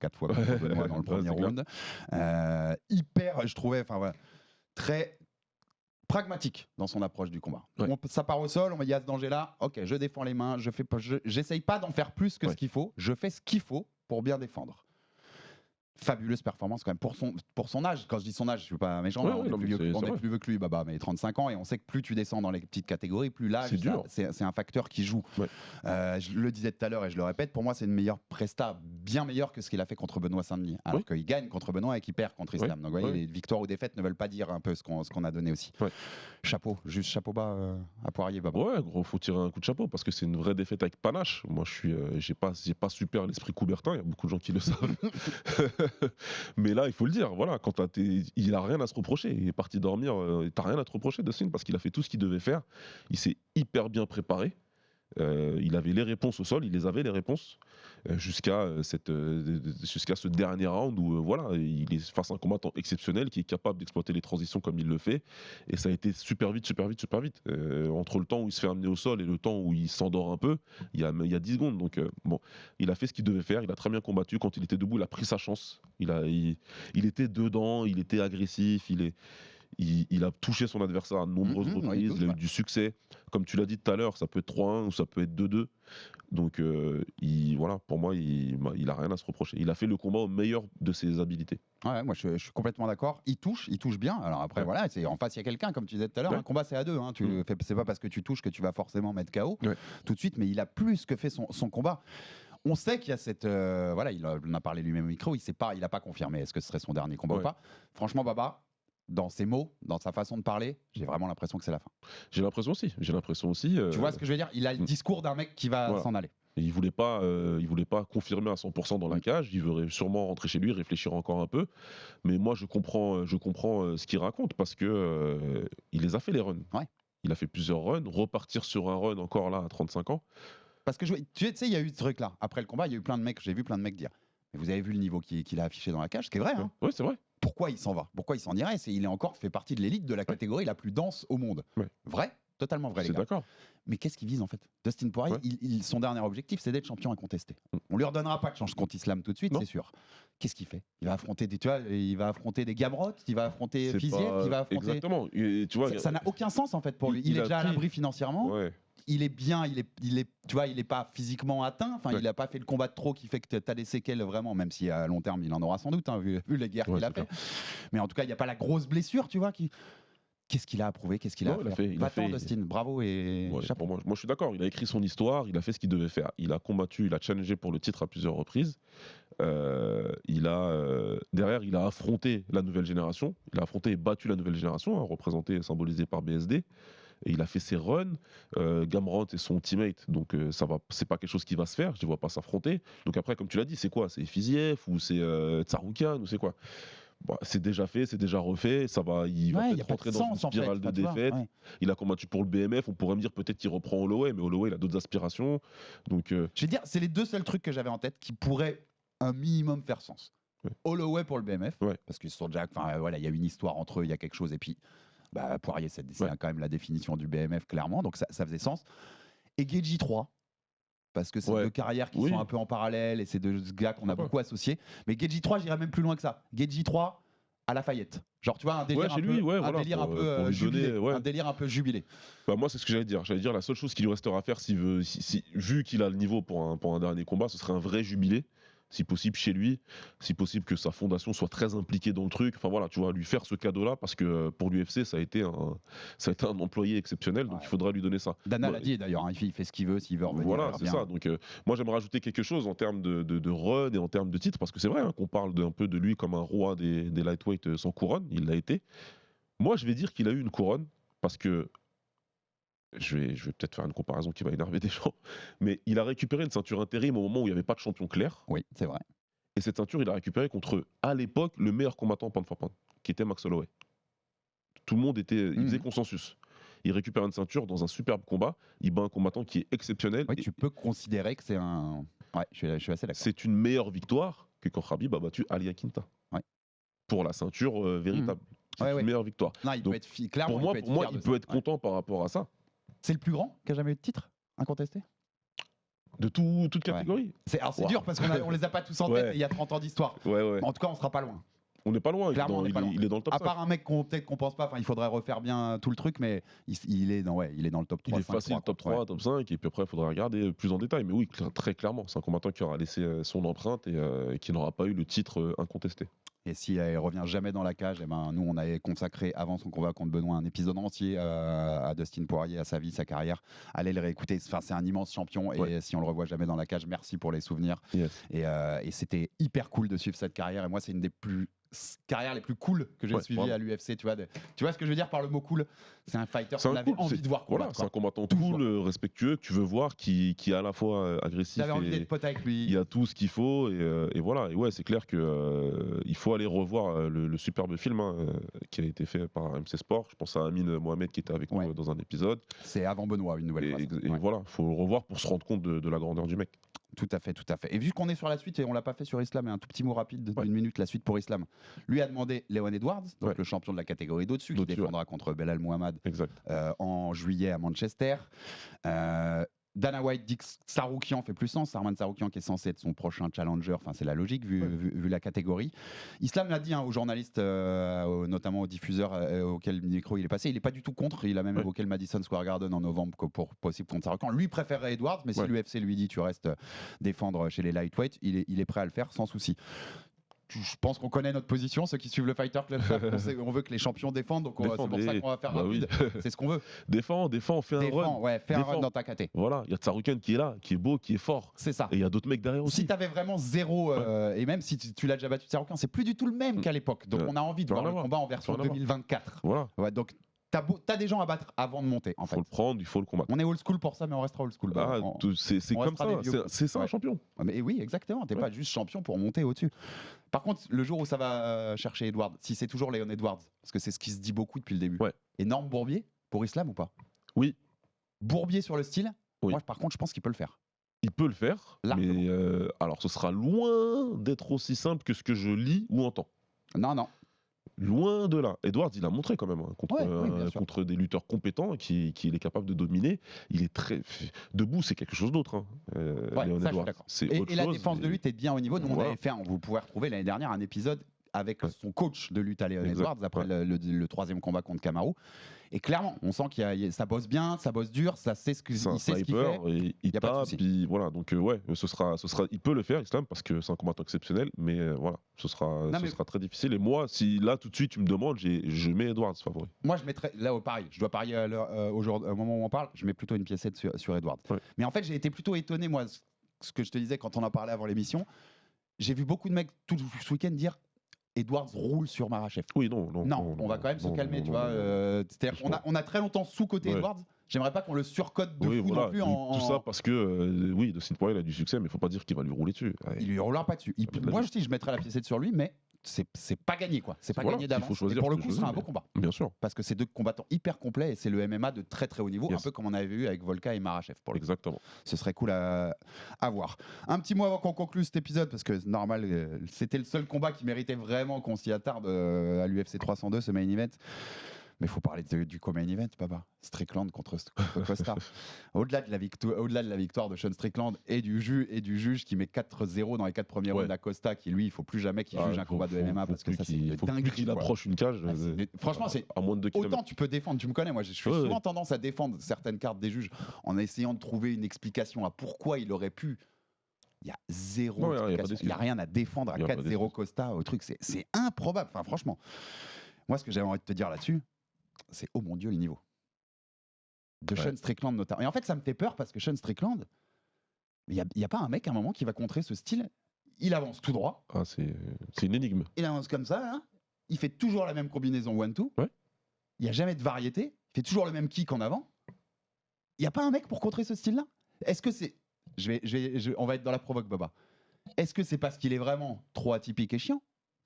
4 fois Benoît dans le premier round. Hyper, je trouvais, très pragmatique dans son approche du combat. Ça part au sol, il y a ce danger-là. Ok, je défends les mains, j'essaye pas d'en faire plus que ce qu'il faut. Je fais ce qu'il faut pour bien défendre. Fabuleuse performance quand même pour son âge. Quand je dis son âge, je suis pas méchant, on est plus vieux que lui, Baba, mais 35 ans, et on sait que plus tu descends dans les petites catégories, plus l'âge, c'est un facteur qui joue. Je le disais tout à l'heure et je le répète, pour moi c'est une meilleure presta, bien meilleure que ce qu'il a fait contre Benoît Saint-Denis, alors qu'il gagne contre Benoît et qu'il perd contre Islam. Donc vous voyez, les victoires ou défaites ne veulent pas dire un peu ce qu'on a donné aussi. Chapeau, juste chapeau bas à Poirier, Baba. Ouais, gros, faut tirer un coup de chapeau parce que c'est une vraie défaite avec panache. Moi, j'ai pas super l'esprit Coubertin, il y a beaucoup de gens qui le savent. Mais là, il faut le dire, voilà, il a rien à se reprocher. Il est parti dormir, t'as rien à te reprocher, Dustin, parce qu'il a fait tout ce qu'il devait faire. Il s'est hyper bien préparé. Il avait les réponses au sol, il les avait les réponses jusqu'à ce dernier round où il est face à un combattant exceptionnel qui est capable d'exploiter les transitions comme il le fait, et ça a été super vite. Entre le temps où il se fait amener au sol et le temps où il s'endort un peu, il y a 10 secondes. Donc il a fait ce qu'il devait faire, il a très bien combattu. Quand il était debout, il a pris sa chance. Il était dedans, il était agressif, il a touché son adversaire à de nombreuses reprises, il a eu du succès. Comme tu l'as dit tout à l'heure, ça peut être 3-1 ou ça peut être 2-2. Donc voilà, pour moi, il a rien à se reprocher. Il a fait le combat au meilleur de ses habilités. Ouais, moi je suis complètement d'accord. Il touche bien. Alors après, voilà, en face, il y a quelqu'un, comme tu disais tout à l'heure. Ouais. Un combat, c'est à deux. Hein. C'est pas parce que tu touches que tu vas forcément mettre KO Ouais. tout de suite, mais il a plus que fait son combat. On sait qu'il y a cette. Voilà, il en a parlé lui-même au micro, il n'a pas confirmé est-ce que ce serait son dernier combat ou pas. Franchement, Baba, dans ses mots, dans sa façon de parler, j'ai vraiment l'impression que c'est la fin. J'ai l'impression aussi. Tu vois ce que je veux dire? Il a le discours d'un mec qui va s'en aller. Et il voulait pas confirmer à 100% dans la cage. Il veut sûrement rentrer chez lui, réfléchir encore un peu. Mais moi, je comprends ce qu'il raconte parce que il les a fait les runs. Ouais. Il a fait plusieurs runs. Repartir sur un run encore là à 35 ans. Parce que tu sais, il y a eu ce truc-là. Après le combat, il y a eu plein de mecs. J'ai vu plein de mecs dire. Mais vous avez vu le niveau qu'il a affiché dans la cage, ce qui est vrai. Hein. Oui, c'est vrai. Pourquoi il s'en va? Pourquoi il s'en irait? Il est encore fait partie de l'élite de la catégorie la plus dense au monde. Ouais. Vrai? Totalement vrai, les C'est gars. d'accord. Mais qu'est-ce qu'il vise en fait? Dustin Poirier, son dernier objectif, c'est d'être champion incontesté. On lui redonnera pas de chance contre Islam tout de suite, c'est sûr. Qu'est-ce qu'il fait? Il va affronter des Gamrot, il va affronter Fiziev, il va affronter. Exactement. Et, tu vois, Ça n'a aucun sens en fait pour lui. Il est déjà à l'abri financièrement. Ouais. Il est bien, tu vois, il est pas physiquement atteint. Enfin, il a pas fait le combat de trop qui fait que tu as des séquelles vraiment, même si à long terme il en aura sans doute, hein, vu les guerres qu'il a fait. Mais en tout cas, il n'y a pas la grosse blessure, tu vois, Qu'est-ce qu'il a à prouver? Qu'est-ce qu'il a à faire? Va-t'en, Dustin, bravo et chapeau. Moi, je suis d'accord. Il a écrit son histoire, il a fait ce qu'il devait faire. Il a combattu, il a challengé pour le titre à plusieurs reprises. Derrière, il a affronté la nouvelle génération. Il a affronté et battu la nouvelle génération, représenté et symbolisé par BSD. Et il a fait ses runs. Gamrot est son teammate, donc c'est pas quelque chose qui va se faire. Je ne vois pas s'affronter. Donc après, comme tu l'as dit, c'est quoi? C'est Fiziev ou c'est Tsarukyan ou c'est quoi? C'est déjà fait, c'est déjà refait. Il va peut-être rentrer dans une spirale de défaite. Il a combattu pour le BMF. On pourrait me dire peut-être qu'il reprend Holloway, mais Holloway il a d'autres aspirations. Donc, je vais dire, c'est les deux seuls trucs que j'avais en tête qui pourraient un minimum faire sens. Holloway pour le BMF, parce qu'ils sont déjà. Voilà, il y a une histoire entre eux, il y a quelque chose. Et puis, Poirier, c'est quand même la définition du BMF clairement, donc ça faisait sens. Et Geji 3. Parce que c'est deux carrières qui sont un peu en parallèle et c'est deux gars qu'on a beaucoup associés. Mais Geji 3, j'irais même plus loin que ça. Geji 3 à Lafayette. Genre, tu vois, un délire un peu jubilé. Un délire un peu jubilé. Moi, c'est ce que j'allais dire. J'allais dire la seule chose qu'il lui restera à faire, vu qu'il a le niveau pour un dernier combat, ce serait un vrai jubilé. Si possible chez lui, si possible que sa fondation soit très impliquée dans le truc. Enfin voilà, tu vois, lui faire ce cadeau-là parce que pour l'UFC, ça a été un employé exceptionnel, donc il faudra lui donner ça. Dana l'a dit d'ailleurs, il fait ce qu'il veut, s'il veut revenir. Voilà, c'est ça. Donc moi, j'aimerais rajouter quelque chose en termes de run et en termes de titre, parce que c'est vrai qu'on parle un peu de lui comme un roi des lightweight sans couronne. Il l'a été. Moi, je vais dire qu'il a eu une couronne parce que je vais peut-être faire une comparaison qui va énerver des gens, mais il a récupéré une ceinture intérim au moment où il n'y avait pas de champion clair. Oui, c'est vrai. Et cette ceinture, il l'a récupérée contre, à l'époque, le meilleur combattant pound for pound, qui était Max Holloway. Tout le monde il faisait consensus. Il récupère une ceinture dans un superbe combat, il bat un combattant qui est exceptionnel. Oui, tu peux considérer que c'est un... Ouais, je suis assez d'accord. C'est une meilleure victoire que quand Khabib a battu Ali Akinta. Ouais. Pour la ceinture véritable. C'est une meilleure victoire. Non, Donc, clairement, pour moi, il peut être content par rapport à ça. C'est le plus grand qui a jamais eu de titre incontesté de toute catégorie. C'est dur parce qu'on les a pas tous en tête et il y a 30 ans d'histoire. En tout cas, on sera pas loin. On n'est pas loin. Clairement, il est dans le top 5. À part un mec qu'on pense pas, il faudrait refaire bien tout le truc, mais il est dans le top 3. Il est facile, top 3, top 5, et puis après, il faudra regarder plus en détail. Mais oui, très clairement, c'est un combattant qui aura laissé son empreinte et qui n'aura pas eu le titre incontesté. Et si elle revient jamais dans la cage, nous on avait consacré avant son combat contre Benoît un épisode entier à Dustin Poirier, à sa vie, sa carrière. Allez le réécouter, c'est un immense champion et si on le revoit jamais dans la cage, merci pour les souvenirs. Et c'était hyper cool de suivre cette carrière. Et moi c'est une des carrières les plus cool que j'ai suivies à l'UFC. Tu vois ce que je veux dire par le mot cool? C'est un fighter qu'on avait envie de voir. Voilà, c'est un combattant cool, respectueux, que tu veux voir, qui est à la fois agressif. J'avais envie d'être pote avec lui. Il y a tout ce qu'il faut et voilà. Et ouais, c'est clair que il faut aller revoir le superbe film qui a été fait par MC Sport. Je pense à Amine Mohamed qui était avec nous dans un épisode. C'est avant Benoît, une nouvelle fois. Et voilà, il faut le revoir pour se rendre compte de la grandeur du mec. Tout à fait. Et vu qu'on est sur la suite, et on l'a pas fait sur Islam, mais un tout petit mot rapide d'une minute, la suite pour Islam. Lui a demandé Leon Edwards, donc le champion de la catégorie d'au-dessus, qui défendra contre Belal Muhammad en juillet à Manchester. Dana White dit que Saroukian fait plus sens. Sarman Saroukian qui est censé être son prochain challenger. Enfin, c'est la logique vu la catégorie. Islam l'a dit aux journalistes, notamment aux diffuseurs auxquels le micro il est passé. Il n'est pas du tout contre. Il a même évoqué le Madison Square Garden en novembre pour possible contre Saroukian. Lui préférerait Edwards, mais si l'UFC lui dit tu restes défendre chez les lightweight, il est prêt à le faire sans souci. Je pense qu'on connaît notre position, ceux qui suivent le Fighter Club, on veut que les champions défendent, donc c'est pour ça qu'on va faire rapide. C'est ce qu'on veut. Défends, fais un run. Ouais, fais un run dans ta KT. Voilà, il y a Tsarukyan qui est là, qui est beau, qui est fort. C'est ça. Et il y a d'autres mecs derrière aussi. Si t'avais vraiment zéro, et même si tu l'as déjà battu Tsarukyan, c'est plus du tout le même qu'à l'époque. Donc on a envie de voir le combat en version 2024. Voilà. Ouais, donc t'as des gens à battre avant de monter. En fait. Il faut le prendre, il faut le combattre. On est old school pour ça, mais on restera old school. C'est comme ça, c'est ça un champion. Mais oui, exactement. T'es pas juste champion pour monter au-dessus. Par contre, le jour où ça va chercher Edwards, si c'est toujours Leon Edwards, parce que c'est ce qui se dit beaucoup depuis le début. Énorme Bourbier pour Islam ou pas? Oui. Bourbier sur le style. Moi, par contre, je pense qu'il peut le faire. Il peut le faire, mais alors ce sera loin d'être aussi simple que ce que je lis ou entends. Non. Loin de là. Edwards, il a montré quand même contre des lutteurs compétents qu'il est capable de dominer. Il est très debout, c'est quelque chose d'autre. Leon Edwards, c'est autre chose. Et la défense de lutte est bien au niveau. Nous, on avait fait, vous pouvez retrouver l'année dernière un épisode avec son coach de lutte à Leon Edwards après le troisième combat contre Kamaru. Et clairement, on sent ça bosse bien, ça bosse dur, ça sait ce qu'il fait. Il tape, puis voilà. Donc ce sera, il peut le faire, Islam, parce que c'est un combattant exceptionnel, mais voilà, ce sera très difficile. Et moi, si là tout de suite tu me demandes, je mets Edwards favori. Moi, je mettrais là pareil. Je dois parier au moment où on parle. Je mets plutôt une piécette sur Edwards. Mais en fait, j'ai été plutôt étonné, moi, ce que je te disais quand on en parlait avant l'émission. J'ai vu beaucoup de mecs tout ce week-end dire Edwards roule sur Makhachev. Oui, non, on va quand même se calmer, tu vois. C'est-à-dire qu'on a très longtemps sous-coté Edwards. J'aimerais pas qu'on le surcote de fou non plus. Tout ça parce que, Dustin Poirier a du succès, mais il faut pas dire qu'il va lui rouler dessus. Il lui roulera pas dessus. Moi, je mettrais la piécette sur lui, mais c'est pas gagné, quoi. C'est pas gagné d'avance. Et pour le coup, ce sera un beau combat. Bien sûr. Parce que c'est deux combattants hyper complets et c'est le MMA de très très haut niveau, un peu comme on avait vu avec Volka et Makhachev. Exactement. Ce serait cool à voir. Un petit mot avant qu'on conclue cet épisode, parce que normal, c'était le seul combat qui méritait vraiment qu'on s'y attarde à l'UFC 302, ce main event. Mais il faut parler du co-main event, papa. Strickland contre Costa. Au-delà de la victoire de Sean Strickland et du juge qui met 4-0 dans les 4 premiers rounds à Costa, qui lui, il ne faut plus jamais qu'il juge un combat de MMA parce que ça, c'est de dingue. Qu'il approche une cage. Franchement, c'est à moins de 2 autant tu peux défendre. Tu me connais, moi, je suis souvent tendance à défendre certaines cartes des juges en essayant de trouver une explication à pourquoi il aurait pu. Il y a zéro explication. Il n'y a rien à défendre à 4-0 Costa au truc. C'est improbable. Enfin, franchement, moi, ce que j'avais envie de te dire là-dessus, c'est oh mon Dieu le niveau de Sean Strickland notamment. Et en fait ça me fait peur parce que Sean Strickland, il y a pas un mec à un moment qui va contrer ce style. Il avance tout droit. C'est une énigme. Il avance comme ça, hein. Il fait toujours la même combinaison 1-2. Il n'y a jamais de variété. Il fait toujours le même kick en avant. Il n'y a pas un mec pour contrer ce style-là. Est-ce que c'est on va être dans la provoque, Baba. Est-ce que c'est parce qu'il est vraiment trop atypique et chiant?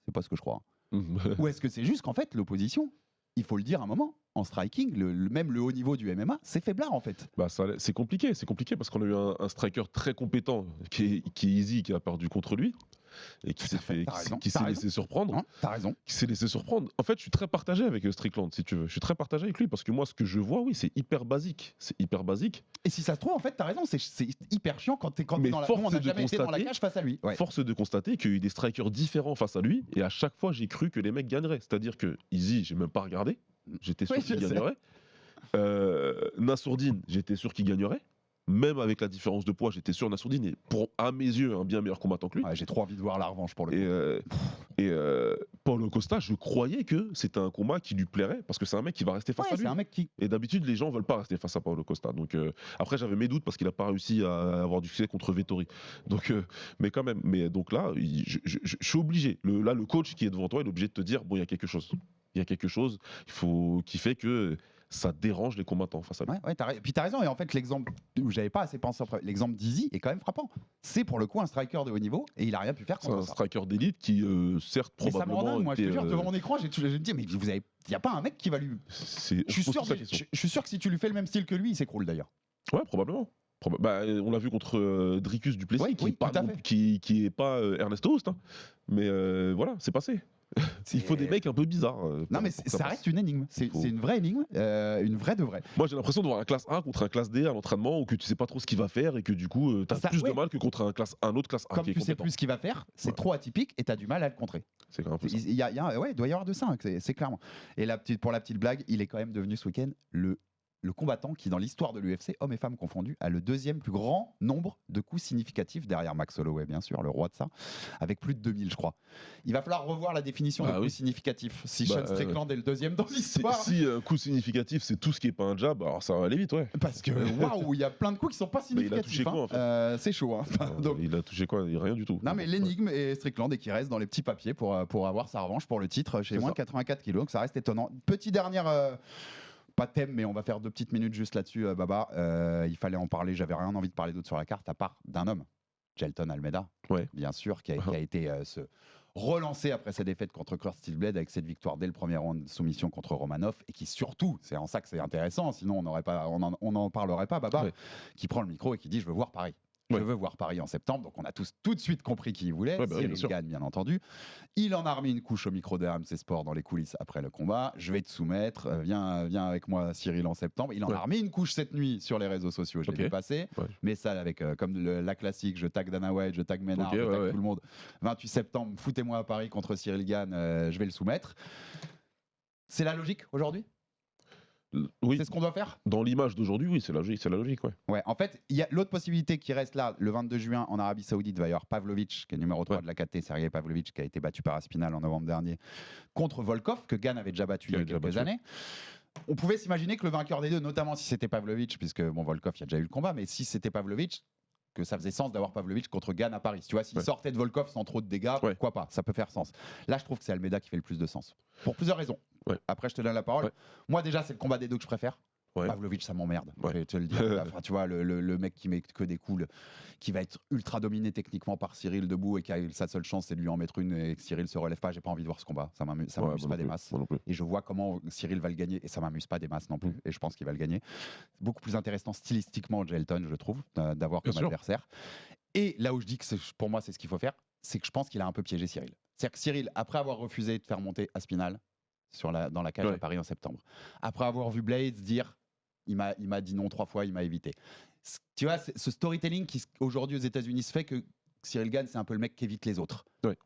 C'est pas ce que je crois. Ou est-ce que c'est juste qu'en fait l'opposition, il faut le dire un moment, en striking, même le haut niveau du MMA, c'est faiblard en fait. C'est compliqué parce qu'on a eu un striker très compétent qui est Easy, qui a perdu contre lui et qui s'est laissé surprendre. T'as raison. Qui s'est laissé surprendre. En fait, je suis très partagé avec Strickland, si tu veux. Je suis très partagé avec lui parce que moi, ce que je vois, c'est hyper basique. C'est hyper basique. Et si ça se trouve, en fait, t'as raison, c'est hyper chiant quand t'es dans la. On n'a jamais été dans la cage face à lui. Force est de constater qu'il y a eu des strikers différents face à lui et à chaque fois, j'ai cru que les mecs gagneraient. C'est-à-dire que Easy, j'ai même pas regardé. J'étais sûr qu'il gagnerait. Nassourdine, j'étais sûr qu'il gagnerait. Même avec la différence de poids, j'étais sûr Nassourdine est, à mes yeux, un bien meilleur combattant que lui. J'ai trop envie de voir la revanche pour le coup. Et Paulo Costa, je croyais que c'était un combat qui lui plairait parce que c'est un mec qui va rester face à lui. C'est un mec qui... Et d'habitude, les gens veulent pas rester face à Paulo Costa. Donc après, j'avais mes doutes parce qu'il a pas réussi à avoir du succès contre Vettori. Donc, mais quand même. Mais donc là, je suis obligé. Le coach qui est devant toi, il est obligé de te dire bon, il y a quelque chose. Il y a quelque chose qui fait que ça dérange les combattants face à lui. Puis t'as raison, et en fait l'exemple où j'avais pas assez pensé après, l'exemple d'Easy est quand même frappant. C'est pour le coup un striker de haut niveau et il a rien pu faire contre ça. C'est un striker d'élite qui certes probablement. Mais ça me rend dingue, moi je te jure, devant mon écran, je me dis mais il y a pas un mec qui va lui. Je suis sûr que si tu lui fais le même style que lui, il s'écroule d'ailleurs. Ouais, probablement. On l'a vu contre Dricus Duplessis, Oui, qui oui, est pas, tout à fait. qui est pas Ernesto Host, hein. Mais voilà, c'est passé. Il faut des mecs un peu bizarres. Non, mais ça reste une énigme. C'est une vraie énigme, une vraie de vraie. Moi, j'ai l'impression de voir un classe 1 contre un classe D à l'entraînement, où que tu sais pas trop ce qu'il va faire et que du coup, t'as Ça, plus ouais. de mal que contre un autre classe 1 Comme qui est tu sais compétent. plus ce qu'il va faire, c'est Ouais. trop atypique et t'as du mal à le contrer. C'est quand même un peu ça. Il doit y avoir de ça, hein, c'est clairement. Et pour la petite blague, il est quand même devenu ce week-end le combattant qui, dans l'histoire de l'UFC, hommes et femmes confondus, a le deuxième plus grand nombre de coups significatifs, derrière Max Holloway, bien sûr, le roi de ça, avec plus de 2000, je crois. Il va falloir revoir la définition de coups significatifs. Si Sean Strickland est le deuxième dans l'histoire. Si un coup significatif, c'est tout ce qui est pas un jab, alors ça va aller vite, ouais. Parce que, waouh, il y a plein de coups qui sont pas Mais il a significatifs. touché quoi, en fait C'est chaud, hein. Donc, Il a touché quoi? Rien du tout. non, mais l'énigme est Strickland et qui reste dans les petits papiers pour avoir sa revanche pour le titre chez C'est moins ça. de 84 kilos. Donc ça reste étonnant. Petit dernière. Pas thème, mais on va faire 2 petites minutes juste là-dessus, Baba. Il fallait en parler. J'avais rien envie de parler d'autre sur la carte, à part d'un homme, Jelton Almeida, Ouais. bien sûr, qui a été relancé après sa défaite contre Kurt Stillblade avec cette victoire dès le premier round de soumission contre Romanov et qui surtout, c'est en ça que c'est intéressant, sinon on n'en parlerait pas, Baba, Ouais. qui prend le micro et qui dit je veux voir Paris. Je Ouais. veux voir Paris en septembre, donc on a tous tout de suite compris qui il voulait. Ouais, bah oui, Cyril bien sûr. Gane, bien entendu. Il en a remis une couche au micro de RMC Sport dans les coulisses après le combat. Je vais te soumettre, viens avec moi Cyril en septembre. Il en a remis une couche cette nuit sur les réseaux sociaux, je l'ai vu passer. Ouais. Mais ça avec comme la classique, je tag Dana White, je tag Ménard, Ok, je tag ouais. tout le monde. 28 septembre, foutez-moi à Paris contre Cyril Gane, je vais le soumettre. C'est la logique aujourd'hui? Oui, C'est ce qu'on doit faire? dans l'image d'aujourd'hui, oui, c'est la logique, ouais. Ouais, en fait, il y a l'autre possibilité qui reste là, le 22 juin en Arabie Saoudite, il va y avoir Pavlovich, qui est numéro 3 Ouais. de la KT, Sergei Pavlovich, qui a été battu par Aspinal en novembre dernier, contre Volkov, que Gane avait déjà battu il y a Qui avait quelques déjà battu. années. On pouvait s'imaginer que le vainqueur des deux, notamment si c'était Pavlovich, puisque bon, Volkov, il y a déjà eu le combat, mais si c'était Pavlovich, que ça faisait sens d'avoir Pavlovich contre Gane à Paris. Tu vois, s'il Ouais. sortait de Volkov sans trop de dégâts, Ouais. pourquoi pas? Ça peut faire sens. Là, je trouve que c'est Almeida qui fait le plus de sens. Pour plusieurs raisons. Ouais. Après, je te donne la parole. Ouais. Moi, déjà, c'est le combat des deux que je préfère. Ouais. Pavlovich, ça m'emmerde. Ouais. Je vais te le dire. Enfin, tu vois, le mec qui met que des coups, qui va être ultra dominé techniquement par Cyril debout et qui a sa seule chance, c'est de lui en mettre une et que Cyril se relève pas. J'ai pas envie de voir ce combat. Ça m'amuse Ouais, pas moi des non plus, masses. moi non plus. Et je vois comment Cyril va le gagner et ça m'amuse pas des masses non plus. Et je pense qu'il va le gagner. C'est beaucoup plus intéressant stylistiquement, Jelton, je trouve, d'avoir Bien comme sûr. adversaire. Et là où je dis que pour moi, c'est ce qu'il faut faire, c'est que je pense qu'il a un peu piégé Cyril. C'est-à-dire que Cyril, après avoir refusé de faire monter Aspinal dans la cage Ouais. à Paris en septembre, après avoir vu Blades dire il m'a dit non 3 fois, il m'a évité. Tu vois, ce storytelling qui aujourd'hui aux États-Unis se fait que Cyril Gane, c'est un peu le mec qui évite les autres. Ouais.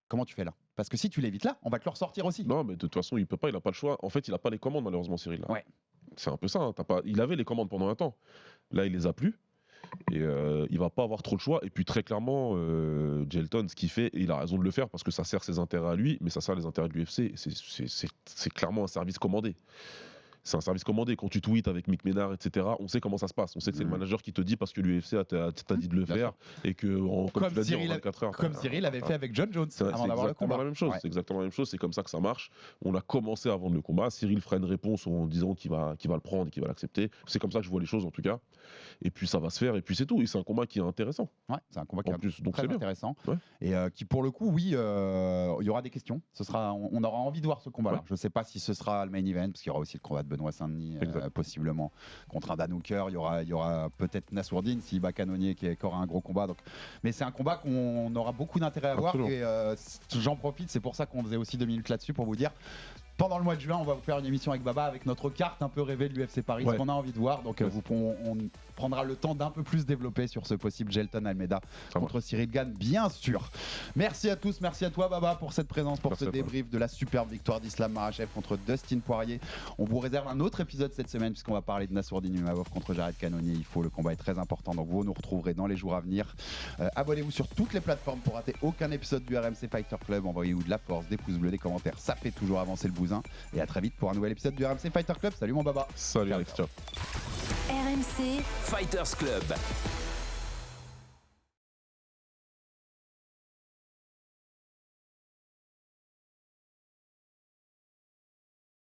Comment tu fais là? Parce que si tu l'évites là, on va te le ressortir aussi. Non, mais de toute façon, il peut pas, il a pas le choix. En fait, il a pas les commandes, malheureusement, Cyril. Là. Ouais. C'est un peu ça. Hein. Il avait les commandes pendant un temps. Là, il les a plus. Et il va pas avoir trop le choix. Et puis, très clairement, Jelton, ce qu'il fait, et il a raison de le faire parce que ça sert ses intérêts à lui, mais ça sert les intérêts de l'UFC. C'est clairement un service commandé. C'est un service commandé. Quand tu tweets avec Mick Ménard, etc., on sait comment ça se passe. On sait que c'est le manager qui te dit parce que l'UFC t'a dit de le Bien faire et que, comme tu l'as dit, en Cyril, 24 heures. comme Cyril avait fait avec John Jones C'est avant d'avoir le exactement combat. la même chose. Ouais. C'est exactement la même chose. C'est comme ça que ça marche. On a commencé avant le combat. Cyril fera une réponse en disant qu'il va le prendre et qu'il va l'accepter. C'est comme ça que je vois les choses en tout cas. Et puis ça va se faire. Et puis c'est tout. Et c'est un combat qui est intéressant. Ouais, c'est un combat qui En est plus, donc très c'est bien. intéressant Ouais. et qui pour le coup, oui, il y aura des questions. On aura envie de voir ce combat-là. Ouais. Je ne sais pas si ce sera le main event parce qu'il y aura aussi le combat de Benoît Saint-Denis possiblement contre un Dan Hooker. Il y aura peut-être Nassourdine s'il bat Cannonier qui aura un gros combat. Donc, mais c'est un combat qu'on aura beaucoup d'intérêt à voir. Absolument. Et j'en profite. C'est pour ça qu'on faisait aussi 2 minutes là-dessus pour vous dire. Pendant le mois de juin, on va vous faire une émission avec Baba avec notre carte un peu rêvée de l'UFC Paris, Ouais. ce qu'on a envie de voir. Donc Ouais. on prendra le temps d'un peu plus développer sur ce possible Jelton Almeida Ça contre Cyril Gane, bien sûr. Merci à tous, merci à toi Baba pour cette présence, pour Merci ce à toi. débrief de la superbe victoire d'Islam Makhachev contre Dustin Poirier. On vous réserve un autre épisode cette semaine puisqu'on va parler de Nassourdine Imavov contre Jared Cannonier. Le combat est très important, donc vous nous retrouverez dans les jours à venir. Abonnez-vous sur toutes les plateformes pour rater aucun épisode du RMC Fighter Club. Envoyez-vous de la force, des pouces bleus, des commentaires, ça fait toujours avancer le bousin. Et à très vite pour un nouvel épisode du RMC Fighter Club. Salut mon Baba. Salut Ciao. Alex, ciao. RMC Fighters Club.